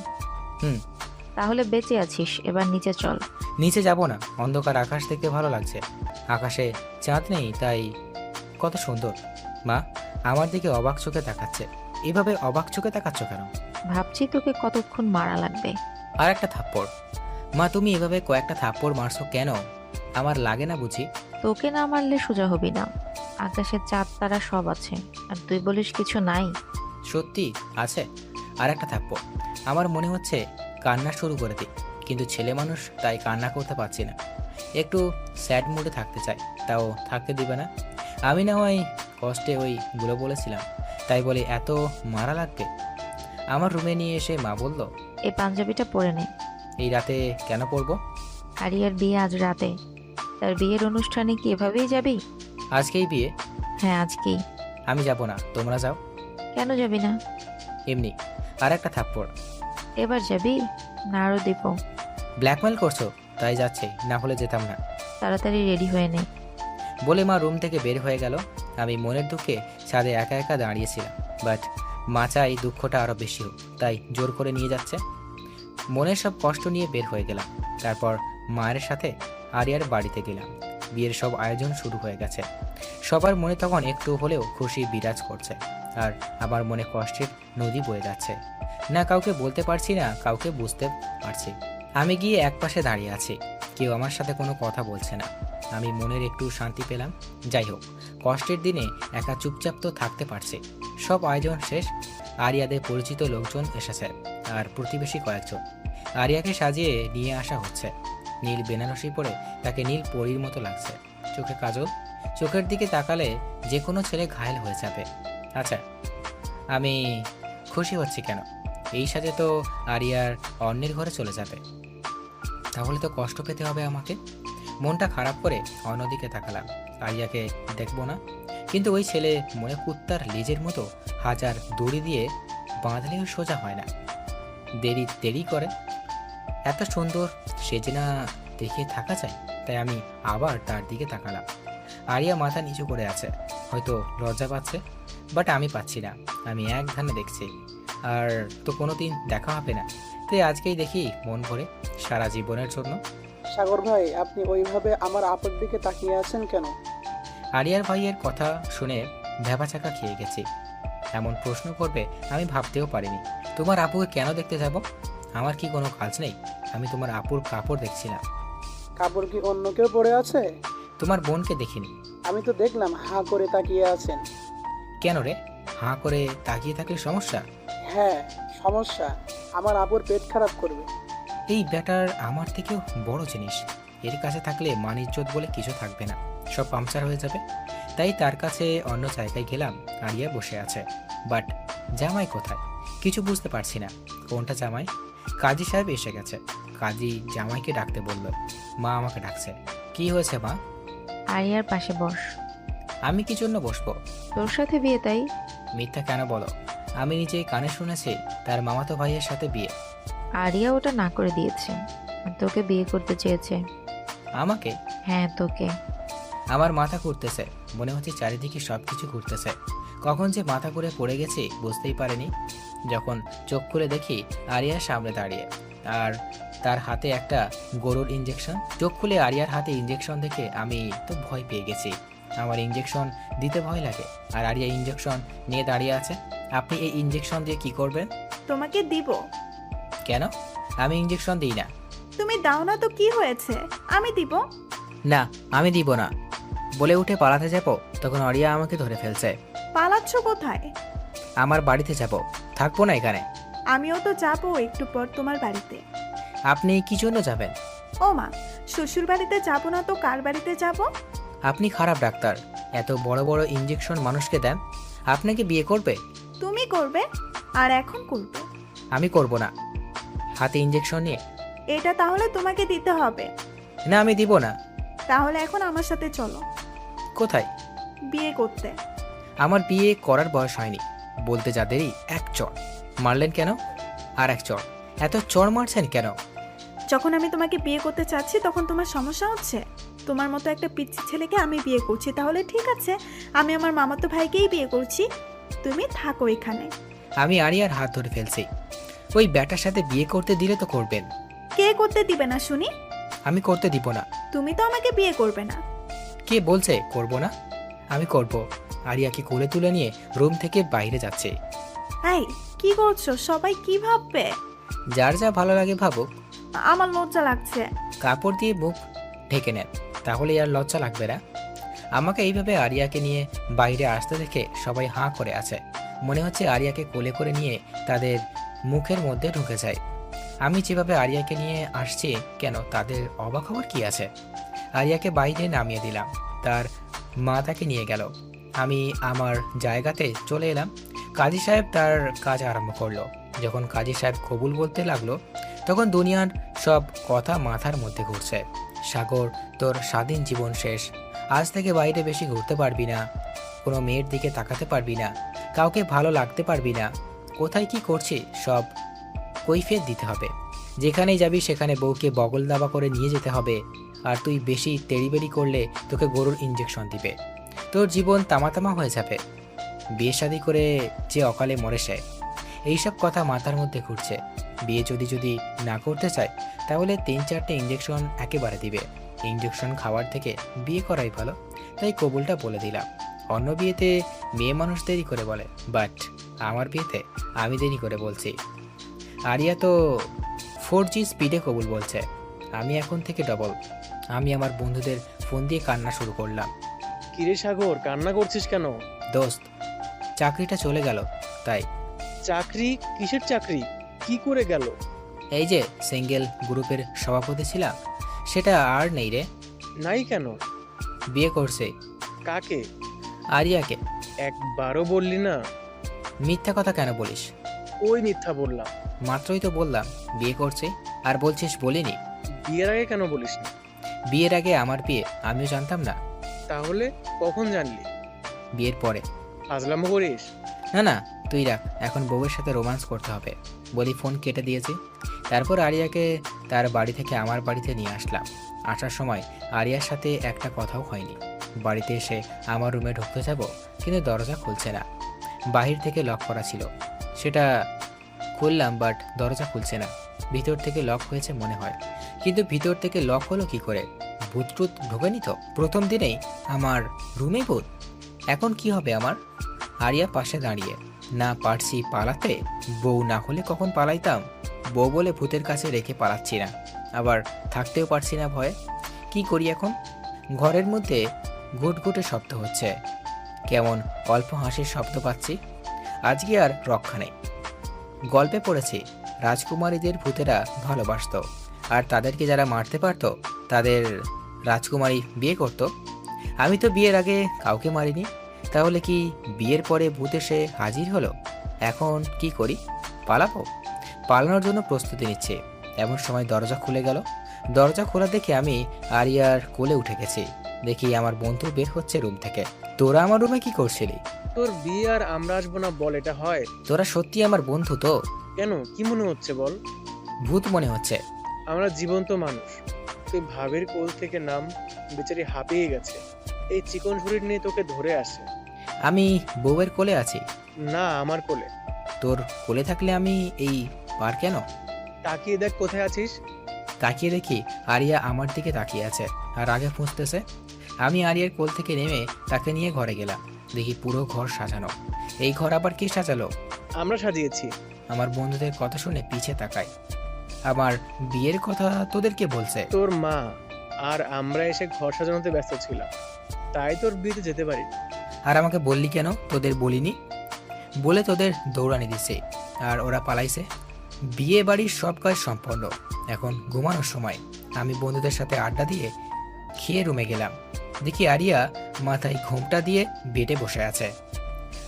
হুম। তাহলে বেঁচে আছিস, এবার নিচে চল। নিচে যাব না, অন্ধকার আকাশ দেখতে ভালো লাগছে। আকাশে চাঁদ নেই, তাই কত সুন্দর। মা আমার দিকে অবাক চোখে তাকাচ্ছে। এভাবে অবাক চোখে তাকাচ্ছ কেন? ভাবছি তোকে কতক্ষণ মারা লাগবে। আর একটা থাপ্পড়। মা তুমি এভাবে কয়েকটা থাপ্পড় মারছো কেন? আমার লাগে না বুঝি? তোকে না মারলে সোজা হবি না। আকাশে চাঁদ তারা সব আছে, আর তুই বলিস কিছু নাই। সত্যি আছে। আর একটা থাপ্পড়। আমার মনে হচ্ছে কান্না শুরু করে দিই, কিন্তু ছেলে মানুষ, তাই কান্না করতে পারছি না। একটু স্যাড মুডে থাকতে চাই, তাও থাকতে দিবে না। আমি না হয় কষ্টে ওইগুলো বলেছিলাম, তাই বলে এত মারা লাগবে? আমার রুমে নিয়ে এসে মা বলল, এই পাঞ্জাবিটা পরে নে। এই রাতে কেন পরবো? আরিয়ার বিয়ে আজ রাতে। তার বিয়ের অনুষ্ঠানে কি এভাবেই যাবি? আজকেই বিয়ে? হ্যাঁ, আজকেই। আমি যাব না, তোমরা যাও। কেন যাবি না? এমনি। আর একটা থাপ্পড়। এবার যাবি না আরো দিব? ব্ল্যাকমেল করছো, তাই যাচ্ছি, না হলে যেতাম না। তাড়াতাড়ি রেডি হয়ে নে। বলে মা রুম থেকে বের হয়ে গেল। আমি মনের দুঃখে ছাদে একা একা দাঁড়িয়েছিলাম, বাট মা চাই দুঃখটা আরও বেশি হোক, তাই জোর করে নিয়ে যাচ্ছে। মনের সব কষ্ট নিয়ে বের হয়ে গেলাম। তারপর মায়ের সাথে আরিয়ার বাড়িতে গেলাম। বিয়ের সব আয়োজন শুরু হয়ে গেছে। সবার মনে তখন একটু হলেও খুশি বিরাজ করছে, আর আমার মনে কষ্টের নদী বয়ে যাচ্ছে। না কাউকে বলতে পারছি, না কাউকে বুঝতে পারছি। আমি গিয়ে একপাশে দাঁড়িয়ে আছি, কেউ আমার সাথে কোনো কথা বলছে না। আমি মনের একটু শান্তি পেলাম। যাই হোক, কষ্টের দিনে একা চুপচাপ তো থাকতে পারছি। সব আয়োজন শেষ। আরিয়াদের পরিচিত লোকজন এসেছে, আর প্রতিবেশী কয়েকজন। আরিয়াকে সাজিয়ে নিয়ে আসা হচ্ছে। নীল বেনারসি পরে তাকে নীল পরীর মতো লাগছে। চোখে কাজল, চোখের দিকে তাকালে যে কোনো ছেলে ঘায়েল হয়ে যাবে। আচ্ছা, আমি খুশি হচ্ছি কেন? এই সাজে তো আরিয়ার অন্যের ঘরে চলে যাবে, তাহলে তো কষ্ট পেতে হবে আমাকে। মনটা খারাপ করে অন্যদিকে তাকালাম। আরিয়াকে দেখবো না, কিন্তু ওই ছেলে মনে কুত্তার লেজের মতো হাজার দড়ি দিয়ে বাঁধলেও সোজা হয় না, দেরি করে। এত সুন্দর সেজে না দেখে থাকা যায়, তাই আমি আবার তার দিকে তাকালাম। আরিয়া মাথা নিচু করে আছে, হয়তো লজ্জা পাচ্ছে, বাট আমি পাচ্ছি না। আমি এক ধ্যানে দেখছি, আর তো কোনোদিন দেখা হবে না, তাই আজকেই দেখি মন ভরে, সারা জীবনের জন্য। সাগর ভাই, আপনি ওইভাবে আমার আপুর দিকে তাকিয়ে আছেন কেন? আরিয়ার ভাইয়ের কথা শুনে ভ্যাবাচাকা খেয়ে গেছি। এমন প্রশ্ন করবে আমি ভাবতেও পারিনি। তোমার আপুকে কেন দেখতে যাব? আমার কি কোনো কাজ নেই? আমি তোমার আপুর কাপড় দেখছিলাম। কাপড় কি অন্য কেউ পরে আছে? তোমার বোনকে দেখিনি। আমি তো দেখলাম হাঁ করে তাকিয়ে আছেন। কেন রে? হাঁ করে তাকিয়ে থাকলে সমস্যা? হ্যাঁ, সমস্যা। আমার আপুর পেট খারাপ করবে। এই ব্যাটার আমার থেকেও বড় জিনিস। এর কাছে থাকলে মান ইজ্জত বলে কিছু থাকবে না, সব পাংচার হয়ে যাবে। তাই তার কাছে অন্য জায়গায় গেলাম। আরিয়া বসে আছে, বাট জামাই কোথায় কিছু বুঝতে পারছি না। কোনটা জামাই? কাজী সাহেব এসে গেছে। কাজী জামাইকে ডাকতে বলল। মা আমাকে ডাকছে। কি হয়েছে মা? আরিয়ার পাশে বস। আমি কি জন্য বসবো? তোর সাথে বিয়ে, তাই? মিথ্যা কেন বলো? আমি নিজেই কানে শুনেছি তার মামাতো ভাইয়ের সাথে বিয়ে। আরিয়া ওটা না করে দিয়েছে, আর তোকে বিয়ে করতে চেয়েছে। আমাকে? হ্যাঁ, তোকে। আমার মাথা ঘুরতেছে, মনে হচ্ছে চারিদিকে সবকিছু ঘুরতেছে। কখন যে মাথা ঘুরে পড়ে গেছি বুঝতেই পারিনি। যখন চোখ খুলে দেখি আরিয়ার সামনে দাঁড়িয়ে, আর তার হাতে একটা গরুর ইঞ্জেকশন। চোখ খুলে আরিয়ার হাতে ইঞ্জেকশন দেখে আমি তো ভয় পেয়ে গেছি। আমার ইঞ্জেকশন দিতে ভয় লাগে, আর আরিয়া ইঞ্জেকশন নিয়ে দাঁড়িয়ে আছে। আপনি এই ইঞ্জেকশন দিয়ে কি করবেন? তোমাকে দিব। কেন? আমি ইঞ্জেকশন দিই না। তুমি দাও না তো কি হয়েছে, আমি দিব। না, আমি দিব না বলে উঠে পালাতে যাব, তখন আরিয়া আমাকে ধরে ফেলছে। পালাচ্ছ কোথায়? আমার বাড়িতে যাব, থাকবো না এখানে। আমিও তো যাবো একটু পর তোমার বাড়িতে। আপনি কি জন্য যাবেন? ও মা, শ্বশুর বাড়িতে যাবো না তো কার বাড়িতে যাব? আপনি খারাপ ডাক্তার, এত বড় বড় ইঞ্জেকশন মানুষকে দেন, আপনাকে বিয়ে করবে? তুমি করবে, আর এখন করবে। আমি করব না। হাতে ইঞ্জেকশন নিয়ে? এটা তাহলে তোমাকে দিতে হবে। না, আমি দিব না। তাহলে এখন আমার সাথে চলো কোথায়? বিয়ে করতে। আমার বিয়ে করার বয়স হয়নি, বলতে যা দেরি। এক চড় মারলেন কেন? আর এক চড়, এত চড় মারছেন কেন? যখন আমি তোমাকে বিয়ে করতে চাচ্ছি তখন তোমার সমস্যা হচ্ছে। তোমার মতো একটা পিচ্ছি ছেলেকে আমি বিয়ে করছি, তাহলে ঠিক আছে, আমি আমার মামাতো ভাইকেই বিয়ে করছি, তুমি থাকো এখানে। আমি আরিয়ার হাত ধরে ফেলছি। ওই ব্যাটার সাথে বিয়ে করতে দিলে তো করবেন। কে করতে দিবে না শুনি? আমি করতে দিব না। তুমি তো আমাকে বিয়ে করবে না। কে বলছে করব না? আমি করব। আরিয়াকে কোলে তুলে নিয়ে রুম থেকে বাইরে যাচ্ছে। এই কি করছো? সবাই কি ভাববে? যার যা ভালো লাগে ভাবুক। আমার লজ্জা লাগছে। কাপড় দিয়ে মুখ ঢেকে নেন, তাহলে আর লজ্জা লাগবে না। আমাকে এইভাবে আরিয়াকে নিয়ে বাইরে আসতে দেখে সবাই হাঁ করে আছে। মনে হচ্ছে আরিয়াকে কোলে করে নিয়ে তাদের মুখের মধ্যে ঢুকে যায়। আমি যেভাবে আরিয়াকে নিয়ে আসছি, কেন তাদের অবাক হওয়ার কি আছে? আরিয়াকে বাইরে নামিয়ে দিলাম, তার মা তাকে নিয়ে গেল। আমি আমার জায়গাতে চলে এলাম। কাজী সাহেব তার কাজ আরম্ভ করলো। যখন কাজী সাহেব কবুল বলতে লাগলো, তখন দুনিয়ার সব কথা মাথার মধ্যে ঘুরছে। সাগর, তোর স্বাধীন জীবন শেষ। আজ থেকে বাইরে বেশি ঘুরতে পারবি না, কোনো মেয়ের দিকে তাকাতে পারবি না, কাউকে ভালো লাগতে পারবি না। কোথায় কি করছিস সব কৈফিয়ত দিতে হবে। যেখানেই যাবি সেখানে বউকে বগল দাবা করে নিয়ে যেতে হবে। আর তুই বেশি তেড়িবেড়ি করলে তোকে গরুর ইঞ্জেকশন দিবে। তোর জীবন তামাতামা হয়ে যাবে। বিয়ে শাদী করে যে অকালে মরে সে। এইসব কথা মাথার মধ্যে ঘুরছে। বিয়ে যদি না করতে চায় তাহলে 3-4টে ইঞ্জেকশন একেবারে দিবে। ইঞ্জেকশন খাওয়ার থেকে বিয়ে করাই ভালো। তাই কবুলটা বলে দিলাম। অন্য বিয়েতে মেয়ে মানুষ দেরি করে বলে, বাট আমার বিয়েতে আমি দেরি করে বলছি। আরিয়া তো 4G স্পিডে কবুল বলছে, আমি এখন থেকে ডবল। আমি আমার বন্ধুদের ফোন দিয়ে কান্না শুরু করলাম। কিরে সাগর, কান্না করছিস কেন? দোস্ত, চাকরিটা চলে গেল তাই। চাকরি? কিসের চাকরি? কি করে গেল? এই যে সিঙ্গেল গ্রুপের সভাপতি ছিলাম, সেটা আর নেই রে। নাই কেন? বিয়ে করছে। কাকে? আরিয়াকে। একবারও বললি না? মিথ্যা কথা কেন বলিস? ওই মিথ্যা বললাম। মাত্রই তো বললাম বিয়ে করছে, আর বলছিস বলিনি। বিয়ের আগে কেন বলিস না? বিয়ের আগে আমার বিয়ে, আমিও জানতাম না। তাহলে কখন জানলি? বিয়ের পরে। ফাজলামো করিস? না না, তুই রাখ, এখন বউয়ের সাথে রোমান্স করতে হবে বলি ফোন কেটে দিয়েছি। তারপর আরিয়াকে তার বাড়ি থেকে আমার বাড়িতে নিয়ে আসলাম। আসার সময় আরিয়ার সাথে একটা কথাও হয়নি। বাড়িতে এসে আমার রুমে ঢুকতে যাব, কিন্তু দরজা খুলছে না। বাহির থেকে লক করা ছিল, সেটা খুললাম, বাট দরজা খুলছে না। ভিতর থেকে লক হয়েছে মনে হয়, কিন্তু ভিতর থেকে লক হলো কি করে? ভূত টুত ঢোকেনি তো? প্রথম দিনেই আমার রুমে ভূত। এখন কি হবে আমার? আরিয়া পাশে দাঁড়িয়ে। না পারছি পালাতে, বউ না হলে কখন পালাইতাম। বউ বলে ভূতের কাছে রেখে পালাচ্ছি না, আবার থাকতেও পারছি না ভয়ে। কি করি এখন? ঘরের মধ্যে ঘুটঘুটে শব্দ হচ্ছে, কেমন অল্প হাসির শব্দ পাচ্ছি। আজকে আর রক্ষা নেই। গল্পে পড়েছি রাজকুমারীদের ভূতেরা ভালোবাসতো, আর তাদেরকে যারা মারতে পারত তাদের রাজকুমারী বিয়ে করত। আমি তো বিয়ের আগে কাউকে মারিনি, তাহলে কি বিয়ের পরে ভূত এসে হাজির হলো? এখন কি করি? পালাবো? পালানোর জন্য প্রস্তুতি নিচ্ছে, এমন সময় দরজা খুলে গেল। দরজা খোলা দেখে আমি আরিয়ার কোলে উঠে গেছি। দেখি আমার বন্ধু বের হচ্ছে রুম থেকে। তোরা আমার রুমে কি করছিলি? তোর বিয়ে আর আমরা আসবো না বল, এটা হয়? তোরা সত্যি আমার বন্ধু তো? কেন, কি মনে হচ্ছে বল? ভূত মনে হচ্ছে। আমরা জীবন্ত মানুষ। তুই ভাবের কোল থেকে নাম, বেচারি হাঁপিয়ে গেছে। এই চিকন শরীর নিয়ে তোকে ধরে আসে। আমি বউয়ের কোলে আছি। না, আমার কোলে। তোর কোলে থাকলে আমি এই পার কেন? তাকিয়ে দেখ কোথায় আছিস। তাকিয়ে দেখি আরিয়া আমার দিকে তাকিয়ে আছে আর আগে ফুঁসতেছে। আমি আরিয়ার কোল থেকে নেমে তাকে নিয়ে ঘরে গেলাম। দেখি পুরো ঘর সাজানো। এই ঘর আবার কে সাজালো? আমরা সাজিয়েছি। আমার বন্ধুদের কথা শুনে পিছে তাকাই। আমার বিয়ের কথা তোদেরকে বলছে? তোর মা। আর আমরা এসে ঘর সাজানোতে ব্যস্ত ছিলাম, তাই তোর বিয়েতে যেতে পারি। আর আমাকে বললি কেন? তোদের বলিনি? বলে তোদের দৌড়ানি দিছে আর ওরা পালাইছে। বিয়ে বাড়ির সব কাজ সম্পন্ন, এখন ঘুমানোর সময়। আমি বন্ধুদের সাথে আড্ডা দিয়ে খেয়ে রুমে গেলাম। দেখি আরিয়া মাথায় ঘোমটা দিয়ে বেডে বসে আছে।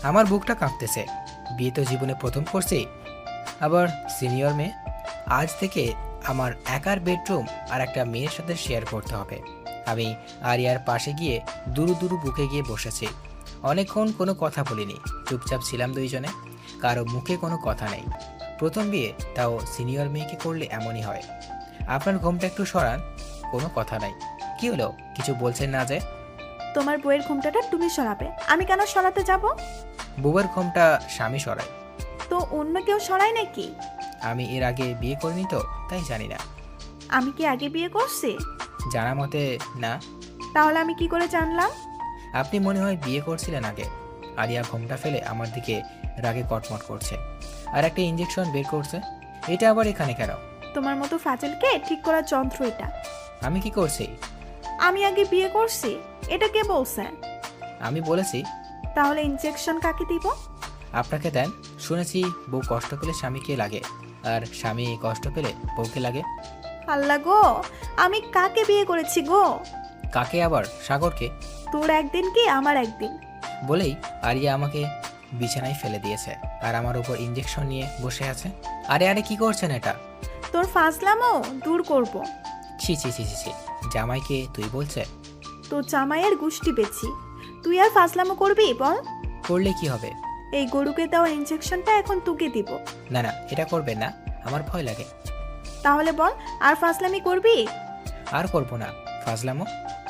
আমার বুকটা কাঁপতেছে। বিয়ে তো জীবনে প্রথম করছি, আবার সিনিয়র মেয়ে। আজ থেকে আমার একার বেডরুম আর একটা মেয়ের সাথে শেয়ার করতে হবে। আমি আরিয়ার পাশে গিয়ে দুরু দুরু বুকে গিয়ে বসেছি। অনেকক্ষণ কোনো কথা বলিনি, চুপচাপ ছিলাম দুইজনে। কারো মুখে কোনো কথা নেই। প্রথম বিয়ে, তাও সিনিয়র মেয়েকে করলে এমনই হয়। আপনার ঘুমটা একটু সরান। কোনো কথা নাই। কি হলো, কিছু বলছেন না যে? তোমার বইয়ের ঘুমটাটা তুমি সরাবে, আমি কেন সরাতে যাব? বউয়ের ঘুমটা স্বামী সরায়। তো অন্য কেউ সরায় নাকি? আমি এর আগে বিয়ে করিনি তো, তাই জানি না। আমি কি আগে বিয়ে করছি? জানা মতে না। তাহলে আমি কি করে জানলাম? আপনি মনে হয় বিয়ে করছিলেন আগে। আরিয়া ঘুমটা ফেলে আমার দিকে রাগে কটমট করছে, আর একটা ইঞ্জেকশন বের করছে। এটা আবার এখানে কেন? তোমার মতো ফাজলকে ঠিক করার যন্ত্র এটা। আমি কি করছি? আমি আগে বিয়ে করছি, এটা কে বলছে? আমি বলেছি। তাহলে ইনজেকশন কাকে দিব? আপনাকে দেন। শুনেছি বউ কষ্ট পেলে স্বামীকে লাগে, আর স্বামী কষ্ট পেলে বউকে লাগে। আল্লাহ গো, আমি কাকে বিয়ে করেছি গো? কাকে আবার? সাগরকে। তোর একদিন কি আমার একদিন। বলেই আরিয়া আমাকে বিছানায় ফেলে দিয়েছে, আর আমার উপর ইঞ্জেকশন নিয়ে বসে আছে। আরে আরে, কি করছেন এটা? তোর ফাজলামও দূর করব। ছি ছি ছি ছি ছি, জামাইকে তুই বলছে? তোর জামাইয়ের গুষ্টি বেচি, তুই আর ফাজলামো করবি বল? করলে কি হবে? এই গরুকে দেওয়া ইনজেকশনটা এখন তোকে দিব। না না, এটা করবেন না, আমার ভয় লাগে। তাহলে বল, আর ফাজলামি করবি? আর করবো না ফাজলামো।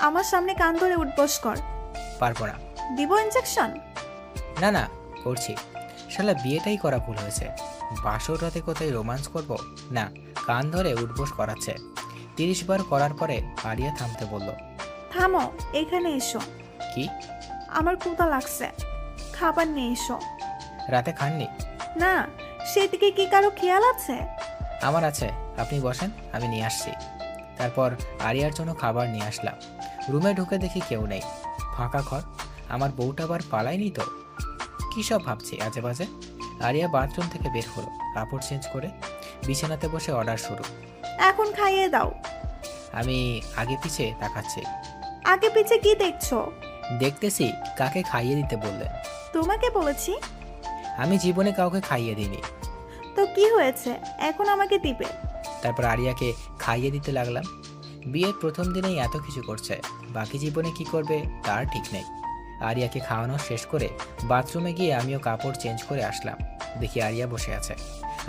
আমার সামনে কান ধরে উঠবস কর। পারবো না। দিব ইনজেকশন? না না, করছি। শালা বিয়েটাই করা ভুল হয়েছে। বাসর রাতে কোথায় রোমান্স করব? না, কান ধরে উঠবোস করাচ্ছে। 30 বার করার পরে আরিয়া থামতে বলল। থামো, এখানে এসো। কি? আমার ক্ষুধা লাগছে, খাবার নিয়ে এসো। রাতে খাননি? না, সেদিকে কি কারো খেয়াল আছে? আমার আছে, আপনি বসেন, আমি নিয়ে আসছি। তারপর আরিয়ার জন্য খাবার নিয়ে আসলাম। রুমে ঢুকে দেখি কেউ নেই, ফাঁকা ঘর। আমার বউটা আবার পালায়নি তো? কী সব ভাবছি আজে বাজে। আরিয়া বাথরুম থেকে বের হলো, কাপড় চেঞ্জ করে বিছানাতে বসে অর্ডার শুরু। এখন খাইয়ে দাও। আমি আগে পিছে তাকাচ্ছি। আগে পিছে কি দেখছো? দেখতেছি কাকে খাইয়ে দিতে বললেন। তোমাকে বলেছি। আমি জীবনে কাউকে খাইয়ে দিইনি। তো কি হয়েছে, এখন আমাকে দিবে? তারপর আরিয়াকে খাইয়ে দিতে লাগলাম। বিয়ের প্রথম দিনেই এত কিছু করছে, বাকি জীবনে কি করবে তার ঠিক নেই। আরিয়াকে খাওয়ানো শেষ করে বাথরুমে গিয়ে আমিও কাপড় চেঞ্জ করে আসলাম। দেখি আরিয়া বসে আছে।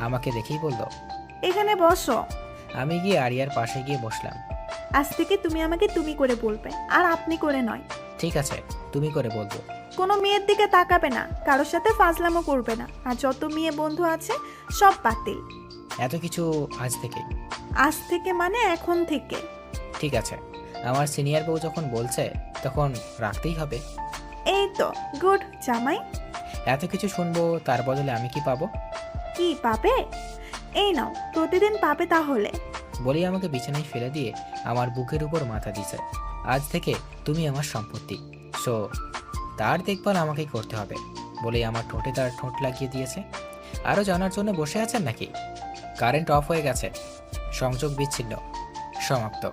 আমাকে দেখেই বলল, এখানে বসো। আমি গিয়ে আরিয়ার পাশে গিয়ে বসলাম। আজ থেকে তুমি আমাকে তুমি করে বলবে, আর আপনি করে নয়। ঠিক আছে, তুমি করে বলবো। কোনো মেয়ের দিকে তাকাবে না, কারোর সাথে ফাজলামো করবে না, আর যত মেয়ে বন্ধু আছে সব বাতিল। এত কিছু আজ থেকে? আজ থেকে মানে এখন থেকে। ঠিক আছে, আমার সিনিয়র বউ যখন বলছে তখন রাখতেই হবে। এই তো গুড জামাই। এত কিছু শুনবো, তার বদলে আমি কি পাবো? কি পাবে? এই নাও, প্রতিদিন পাবে তাহলে। বলেই আমাকে বিছানায় ফেলে দিয়ে আমার বুকের উপর মাথা দিছে। আজ থেকে তুমি আমার সম্পত্তি, সো তার দেখভাল আমাকেই করতে হবে বলেই আমার ঠোঁটে তার ঠোঁট লাগিয়ে দিয়েছে। আরও জানার জন্য বসে আছেন নাকি? কারেন্ট অফ হয়ে গেছে, সংযোগ বিচ্ছিন্ন, সমাপ্ত।